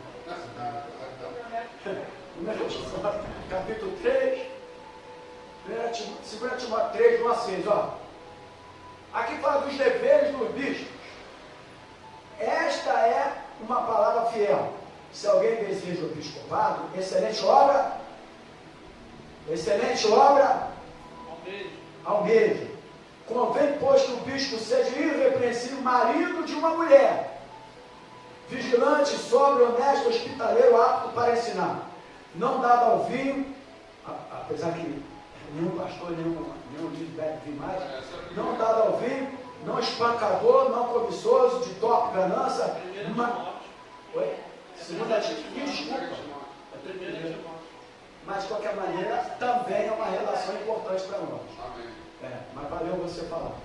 Número capítulo 3, 2 Timóteo 3, 1 a 6, Aqui fala dos deveres dos bispos. Esta é uma palavra fiel. Se alguém deseja o episcopado, excelente obra, almeja. Convém, pois, que o bispo seja irrepreensível, marido de uma mulher, vigilante, sóbrio, honesto, hospitaleiro, apto para ensinar, não dado ao vinho, apesar que nenhum pastor, nenhum líder deve vir mais, não dado ao vinho, não espancador, não cobiçoso, de toque, ganância. Oi? Segunda desculpa. Mas de qualquer maneira, também é uma relação importante para nós. Mas valeu você falar.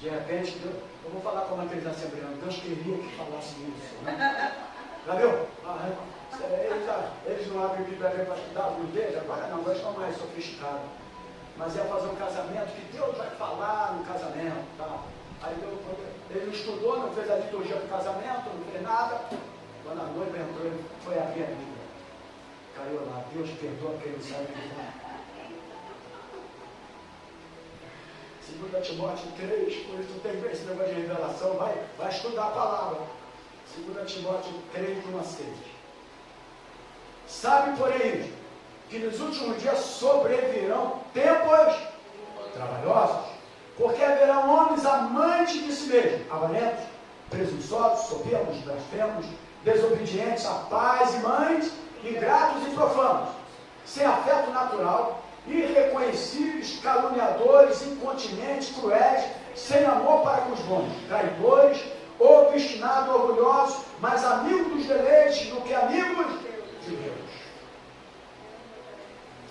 De repente, eu vou falar como aqueles assembleanos, Deus queria que falasse isso. Né? Já viu? Eles não abrem Bíblia para estudar a igreja, agora não, agora estão mais sofisticados. Mas é fazer um casamento que Deus vai falar no casamento. Tá? Aí ele não estudou, não fez a liturgia do casamento, não fez nada. Quando a noiva entrou, ele foi abrir a Bíblia. Caiu lá, Deus perdoa quem não sabe o que faz. 2 Timóteo 3, por isso tem esse negócio de revelação, vai estudar a palavra. 2 Timóteo 3, 1 a 6. Sabe, porém, que nos últimos dias sobrevirão tempos trabalhosos, porque haverão homens amantes de si mesmos, avarentos, presunçosos, soberbos, blasfemos, desobedientes a pais e mães, ingratos e profanos, sem afeto natural, irreconhecíveis, caluniadores, incontinentes, cruéis, sem amor para com os bons, traidores, obstinados, orgulhosos, mas amigos dos deleites do que amigos de Deus.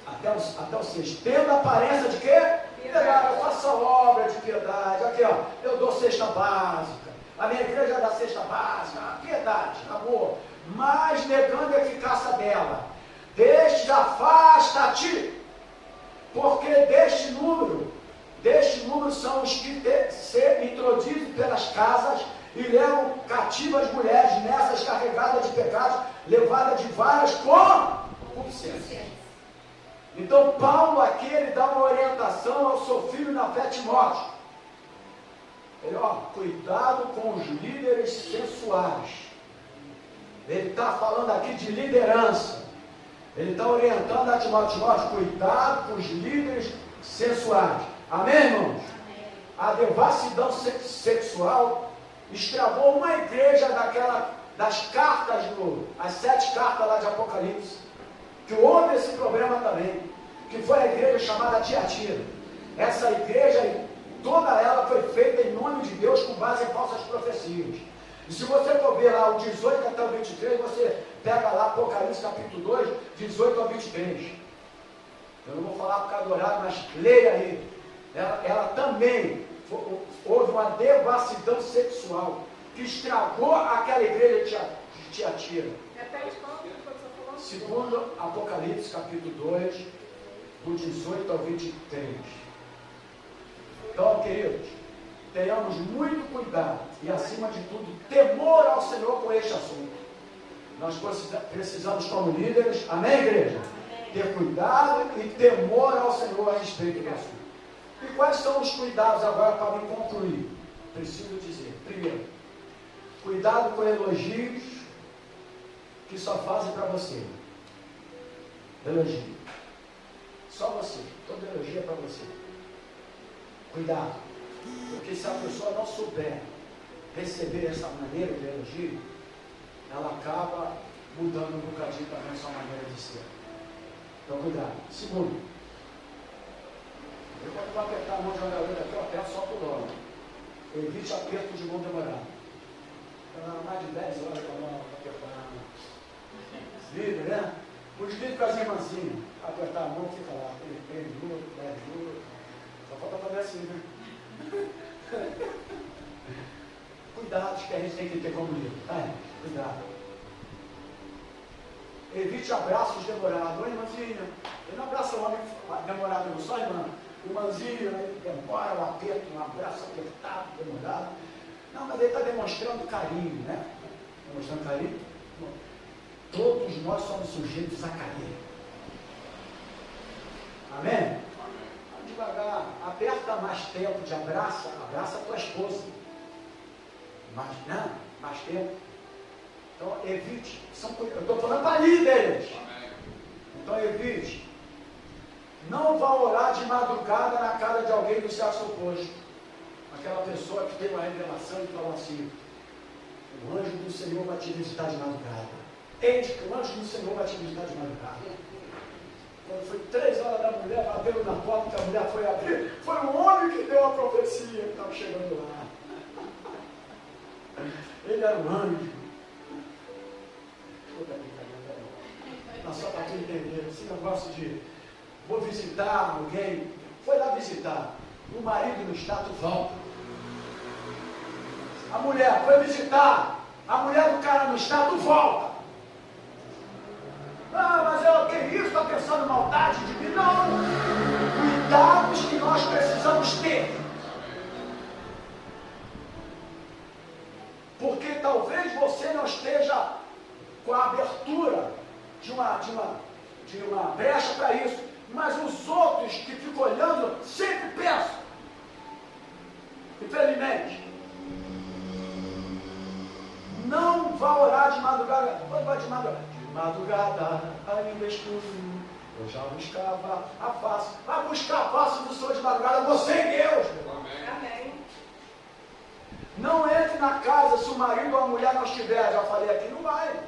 Até o 6. Tendo aparência de quê? Piedade. Eu faço a obra de piedade. Aqui, eu dou cesta básica. A minha igreja dá cesta básica. Piedade, amor. Mas negando a eficácia dela. Destes afasta-te. Porque deste número são os que se introduzem pelas casas e levam cativas mulheres nessas carregadas de pecados, levadas de várias concupiscências. Então Paulo aqui ele dá uma orientação ao seu filho na fé, Timóteo. Ele, cuidado com os líderes sensuais. Ele está falando aqui de liderança. Ele está orientando a Timóteo, cuidado com os líderes sensuais. Amém, irmãos? Amém. A devassidão sexual estragou uma igreja das cartas, as 7 cartas lá de Apocalipse, que houve esse problema também, que foi a igreja chamada Tiatira. Essa igreja, toda ela foi feita em nome de Deus com base em falsas profecias. E se você for ver lá o 18 até o 23, você pega lá Apocalipse capítulo 2, 18 ao 23. Eu não vou falar por causa do horário, mas leia aí. Ela também, houve uma devassidão sexual que estragou aquela igreja de Tiatira. Repete qual que você falou? Segundo Apocalipse capítulo 2, do 18 ao 23. Então, queridos, tenhamos muito cuidado e, acima de tudo, temor ao Senhor com este assunto. Nós precisamos, como líderes, amém, igreja? Amém. Ter cuidado e temor ao Senhor a respeito do assunto. E quais são os cuidados agora para me concluir? Preciso dizer, primeiro, cuidado com elogios que só fazem para você. Elogio. Só você. Todo elogio é para você. Cuidado. Porque se a pessoa não souber receber essa maneira de elogio, ela acaba mudando um bocadinho também a sua maneira de ser. Então, cuidado. Segundo, eu quando vou apertar a mão de uma garota aqui, eu aperto só por hora. Evite aperto de mão demorado. Então, mais de 10 horas com a mão apertando. Líder, né? Os vídeos com as irmãzinhas, apertar a mão, fica lá, 3 minutos, 10 minutos. Só falta fazer assim, né? Cuidados que a gente tem que ter como líder. Cuidado. Evite abraços demorados. Oi, irmãzinha. Ele não abraça o homem demorado, não só irmã. Irmãzinha, demora, um aperto, um abraço apertado, demorado. Não, mas ele está demonstrando carinho, né? Demonstrando carinho. Todos nós somos sujeitos a carinho. Amém? Vamos devagar. Aperta mais tempo de abraça a tua esposa. Mais tempo. Então, evite. Eu estou falando para líderes. Então, evite. Não vá orar de madrugada na casa de alguém do sexo oposto. Aquela pessoa que tem uma revelação e fala assim: o anjo do Senhor vai te visitar de madrugada. Eis que o anjo do Senhor vai te visitar de madrugada. Quando foi 3 horas da mulher, bateu na porta, que a mulher foi abrir. Foi o homem que deu a profecia que estava chegando lá. Ele era um anjo. Não, só para quem entender, esse negócio de vou visitar alguém, foi lá visitar, o marido não está, tu volta. A mulher foi visitar, a mulher do cara não está, tu volta. Ah, mas eu, que isso, está pensando maldade de mim? Não, cuidados que nós precisamos ter. Porque talvez você não esteja com a abertura de uma brecha para isso, mas os outros que ficam olhando sempre pensam. Infelizmente, não vá orar de madrugada. De madrugada, ainda escuro, eu já buscava a face. Vai buscar a face do Senhor de madrugada, você e Deus. Amém. Não entre na casa se o marido ou a mulher não estiver. Já falei aqui, não vai.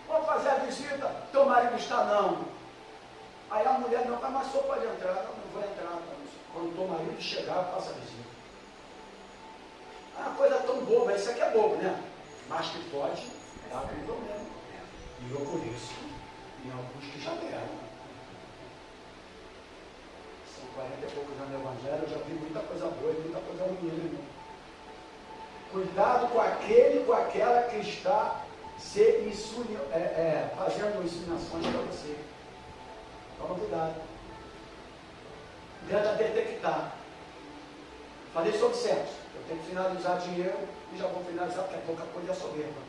Vamos fazer a visita, teu marido está não. Aí a mulher não, mas só pode entrar. Não vou entrar. Quando teu marido chegar, eu faço a visita. É uma coisa tão boba, isso aqui é bobo, né? Mas que pode dar algum problema. E eu conheço em alguns que já deram. São 40 e poucos anos de evangelho, eu já vi muita coisa boa e muita coisa ruim, irmão. Cuidado com aquele, com aquela que está fazendo insinuações para você. Toma cuidado. Tenta detectar. Falei sobre sexo. Eu tenho que finalizar dinheiro e já vou finalizar, porque a pouco a coisa é soberba.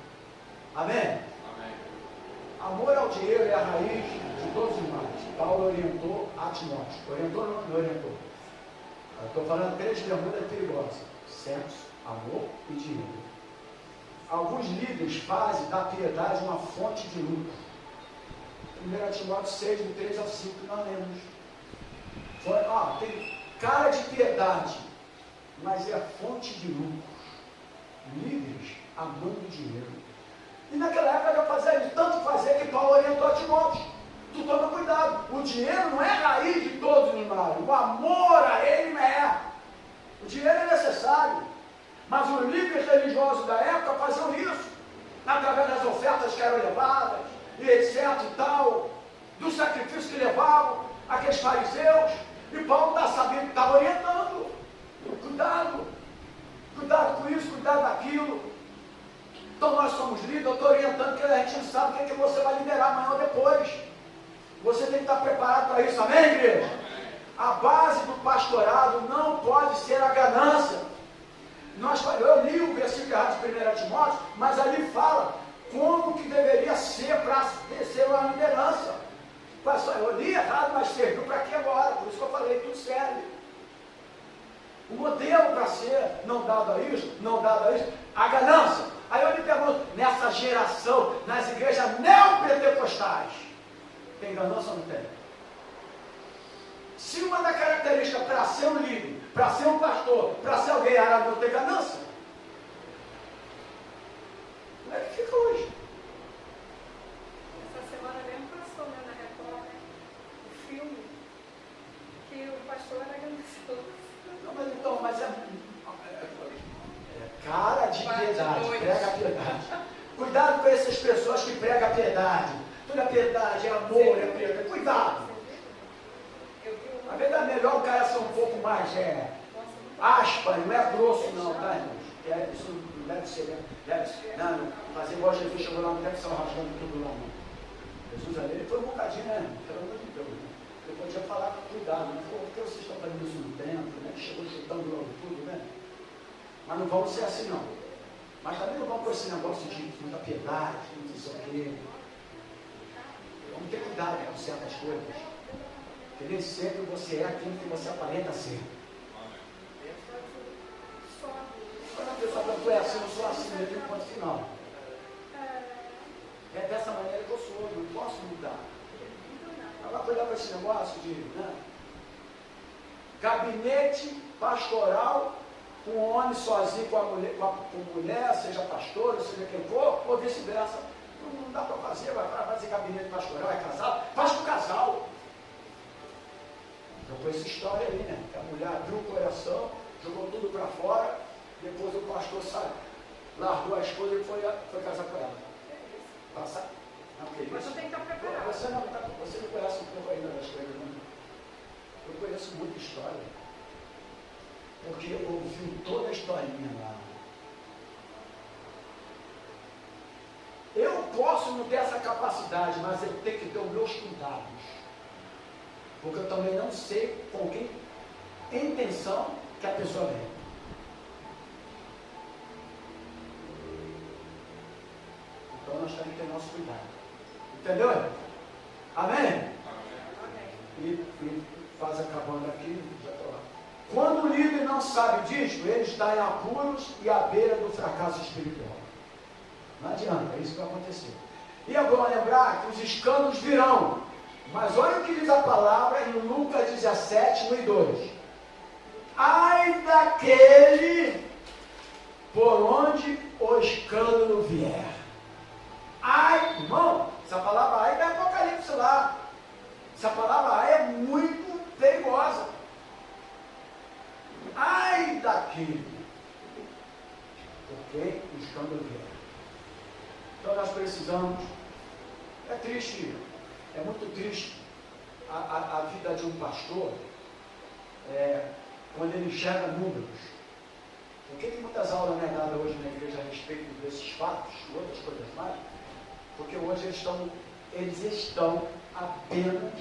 Amém? Amém. Amor ao dinheiro é a raiz de todos os males. Paulo orientou a Timóteo. Orientou ou não orientou? Eu estou falando 3 bermudas perigosas: sexo, amor e dinheiro. Alguns líderes fazem da piedade uma fonte de lucro. 1 Timóteo 6, do 3 ao 5, que nós lemos. Tem cara de piedade, mas é fonte de lucro. Líderes amando dinheiro. E naquela época já fazia isso, tanto fazia que Paulo orientou a Timóteo. Tu toma cuidado, o dinheiro não é a raiz de todos os males, o amor a ele não é. O dinheiro é necessário, mas os líderes religiosos da época faziam isso, através das ofertas que eram levadas, e etc e tal, do sacrifício que levavam aqueles fariseus, e Paulo está sabendo, está orientando. Cuidado com isso, cuidado daquilo. Então nós somos líderes, eu estou orientando, porque a gente não sabe o que, é que você vai liderar amanhã ou depois. Você tem que estar preparado para isso, amém, igreja? A base do pastorado não pode ser a ganância. Eu li o versículo errado de 1 Timóteo, mas ali fala como que deveria ser para ser uma liderança. Eu li errado, mas serviu para aqui agora, por isso que eu falei, tudo serve. O modelo para ser não dado a isso, a ganância. Aí eu lhe pergunto, nessa geração, nas igrejas neopentecostais, tem ganância ou não tem? Se uma das características para ser um líder, para ser um pastor, para ser alguém era não ter ganância, como é que fica hoje? piedade. Tudo é piedade, é amor, é piedade. Cuidado. Às vezes é melhor o cara ser um pouco mais aspa, não é grosso não, tá, irmãos? Isso não deve ser, não, fazer igual Jesus chegou lá, não deve ser rasgando tudo não. Jesus ali, ele foi um bocadinho, né? Pelo amor de Deus, né? Ele podia falar com cuidado, né? Por que vocês estão fazendo isso no templo, né? Chegou chutando logo tudo, né? Mas não vamos ser assim não. Mas também não vamos com esse negócio de muita piedade, não sei o quê. Vamos ter cuidado com certas coisas. Porque nem sempre você é aquilo que você aparenta ser. Quando a pessoa fala, tu é assim, eu sou assim, eu tenho um ponto final. É dessa maneira que eu sou, não posso mudar. Agora cuidar com esse negócio de gabinete pastoral, com um homem sozinho com a mulher, seja pastor, seja quem for, ou vice-versa. Não dá para fazer, vai fazer gabinete pastoral, é casado, faz com o casal. Então, com essa história aí, né? Que a mulher abriu o coração, jogou tudo para fora, depois o pastor saiu, largou a esposa e foi casar com ela. Passa. Não, que Mas isso? eu tenho que estar preparado. Você não conhece um pouco ainda das coisas, não? Eu conheço muita história. Porque eu ouvi toda a historinha lá. Eu posso não ter essa capacidade, mas eu tenho que ter os meus cuidados. Porque eu também não sei com que intenção que a pessoa vem. Então nós temos que ter nosso cuidado. Entendeu? Amém? E faz acabando aqui, já estou lá. Quando o líder não sabe disso, ele está em apuros e à beira do fracasso espiritual. Não adianta, é isso que vai acontecer. E é bom lembrar que os escândalos virão. Mas olha o que diz a palavra em Lucas 17, 1 e 2. Ai daquele por onde o escândalo vier. Ai, irmão, essa palavra ai é Apocalipse lá. Essa palavra ai é muito perigosa. Ai daquele por quem o escândalo vier. Então nós precisamos, é triste, é muito triste a vida de um pastor quando ele enxerga números. Por que muitas aulas não é dada hoje na igreja a respeito desses fatos e outras coisas mais? Porque hoje eles estão apenas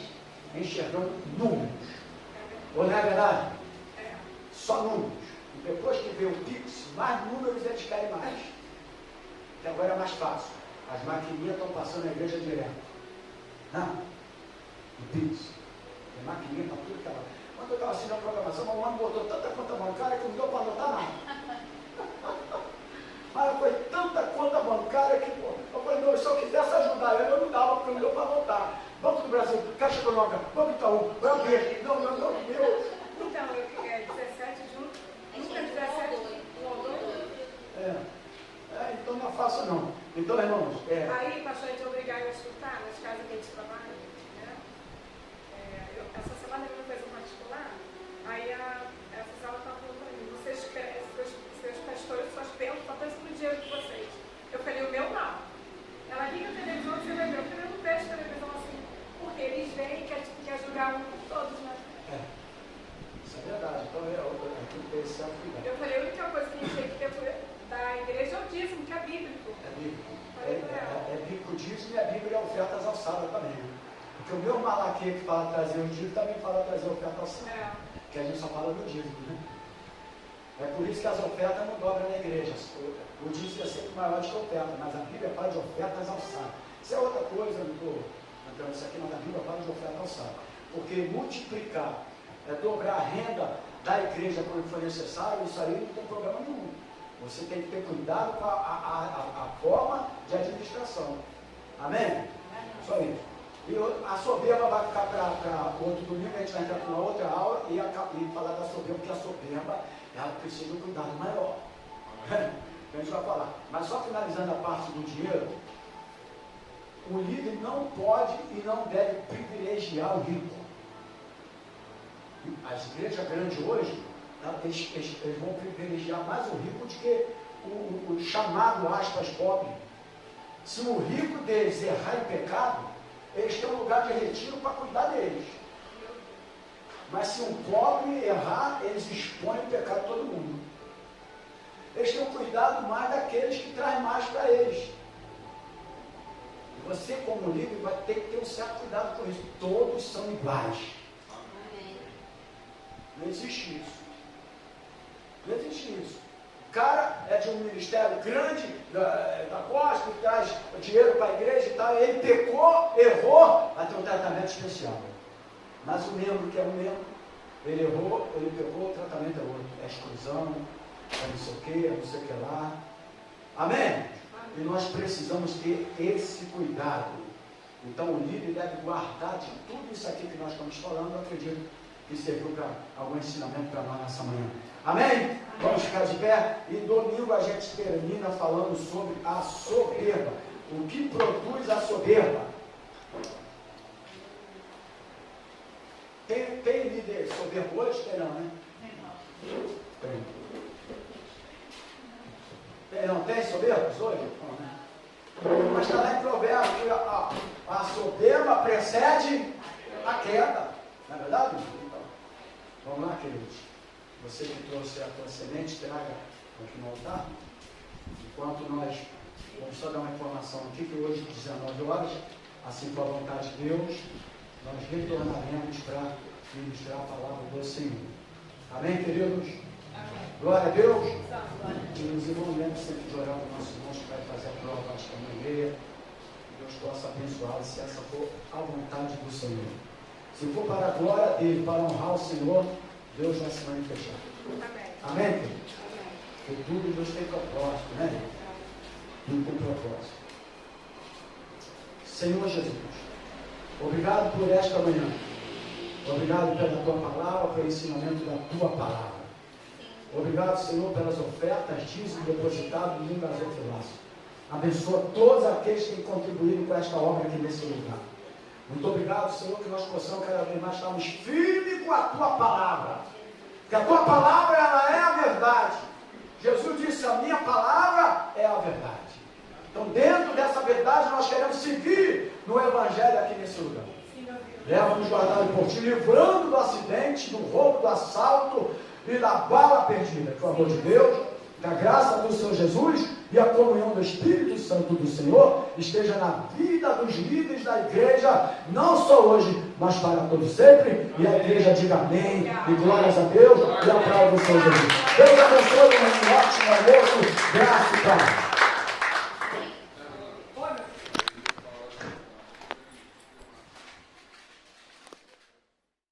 enxergando números. Ou não é verdade? Só números. E depois que vê o Pix, mais números eles querem mais. Que agora é mais fácil. As maquininhas estão passando na igreja direto. Não. O Pix. Tem maquininha para tudo que ela. Quando eu estava assinando a programação, o homem botou tanta conta bancária que não deu para anotar nada. Mas foi tanta conta bancária que, pô, eu falei, não, se eu quisesse ajudar ele, eu não dava, porque não deu para anotar. Banco do Brasil, Caixa Econômica, Banco Itaú, Banco B, não, meu. Então, 17 junto, nunca 17, então não é fácil não. Então, irmãos, Aí, pastor, a gente é obrigado a escutar nas casas que a gente trabalha, né? Essa semana ele fez um particular, aí a oficial estava falando para mim, seus pastores só pensam no dinheiro de vocês. Eu falei, o meu não. Ela liga a televisão, você vai ver. Eu falei, eu não vejo televisão assim, porque eles vêm e quer julgar um por todos, né? Isso é verdade. Então tem que ter esse cuidado. Eu falei, a única coisa que a gente tem que ter da igreja é o dízimo, que é bíblico. É bíblico. É bíblico o dízimo e a Bíblia é ofertas alçadas também. Né? Porque o meu Malaquias que fala trazer o dízimo também fala trazer a oferta alçada. Que a gente só fala do dízimo, né? É por isso que as ofertas não dobram na igreja. O dízimo é sempre maior do que a oferta, mas a Bíblia fala de ofertas alçadas. Isso é outra coisa, não estou entrando nisso aqui, mas a Bíblia fala de oferta alçada. Porque multiplicar, dobrar a renda da igreja quando for necessário, isso aí não tem problema nenhum. Você tem que ter cuidado com a forma de administração. Amém? Só isso. E a soberba vai ficar para outro domingo, a gente vai entrar numa outra aula e falar da soberba, porque a soberba ela precisa de um cuidado maior. A gente vai falar. Mas só finalizando a parte do dinheiro, o líder não pode e não deve privilegiar o rico. As igrejas grandes hoje, eles vão privilegiar mais o rico do que o chamado, aspas, pobre. Se o rico deles errar em pecado, eles têm um lugar de retiro para cuidar deles. Mas se um pobre errar, eles expõem o pecado de todo mundo. Eles têm um cuidado mais daqueles que trazem mais para eles. E você, como líder, vai ter que ter um certo cuidado com isso. Todos são iguais. Não existe isso. Não existe isso. O cara é de um ministério grande, da costa, que traz dinheiro para a igreja e tal, e ele pecou, errou, vai ter um tratamento especial. Mas o membro que é um membro, ele errou, ele pegou, o tratamento é outro. É exclusão, é não sei o que, é não sei o que lá. Amém? E nós precisamos ter esse cuidado. Então o líder deve guardar de tudo isso aqui que nós estamos falando. Eu acredito que serviu para algum ensinamento para nós nessa manhã. Amém? Vamos ficar de pé. E domingo a gente termina falando sobre a soberba. O que produz a soberba? Tem líder soberbo hoje? Tem não, né? Tem. Não tem soberbos hoje? Não, né? Mas está lá em Provérbios que a soberba precede a queda. Não é verdade? Então, vamos lá, queridos. Você que trouxe a tua semente, traga aqui no altar. Enquanto nós vamos só dar uma informação aqui, que hoje, 19 horas, assim por a vontade de Deus, nós retornaremos para ministrar a palavra do Senhor. Amém, queridos? Amém. Glória a Deus. E os irmãos lembram sempre de orar para os nossos irmãos que vai fazer a prova às 9h30. Deus possa abençoá-los, se essa for a vontade do Senhor. Se for para a glória dele, para honrar o Senhor, Deus vai se manifestar. Amém. Amém, querido? Amém. Porque tudo Deus tem propósito, né? Tudo tem propósito. Senhor Jesus, obrigado por esta manhã. Obrigado pela tua palavra, pelo ensinamento da tua palavra. Obrigado, Senhor, pelas ofertas, dízimo depositado no gasofilaço. Abençoa todos aqueles que têm contribuído com esta obra aqui nesse lugar. Muito obrigado, Senhor, que nós possamos cada vez mais estarmos firmes com a tua palavra. Porque a tua palavra, ela é a verdade. Jesus disse, a minha palavra é a verdade. Então, dentro dessa verdade, nós queremos seguir no Evangelho aqui nesse lugar. Leva-nos guardado por ti, livrando do acidente, do roubo, do assalto e da bala perdida. Que o amor de Deus, que a graça do Senhor Jesus e a comunhão do Espírito Santo do Senhor esteja na vida dos líderes da igreja, não só hoje, mas para todo sempre. E a igreja diga amém, e glórias a Deus, e a palavra do Senhor Jesus. Deus abençoe, um ótimo almoço, graça e paz.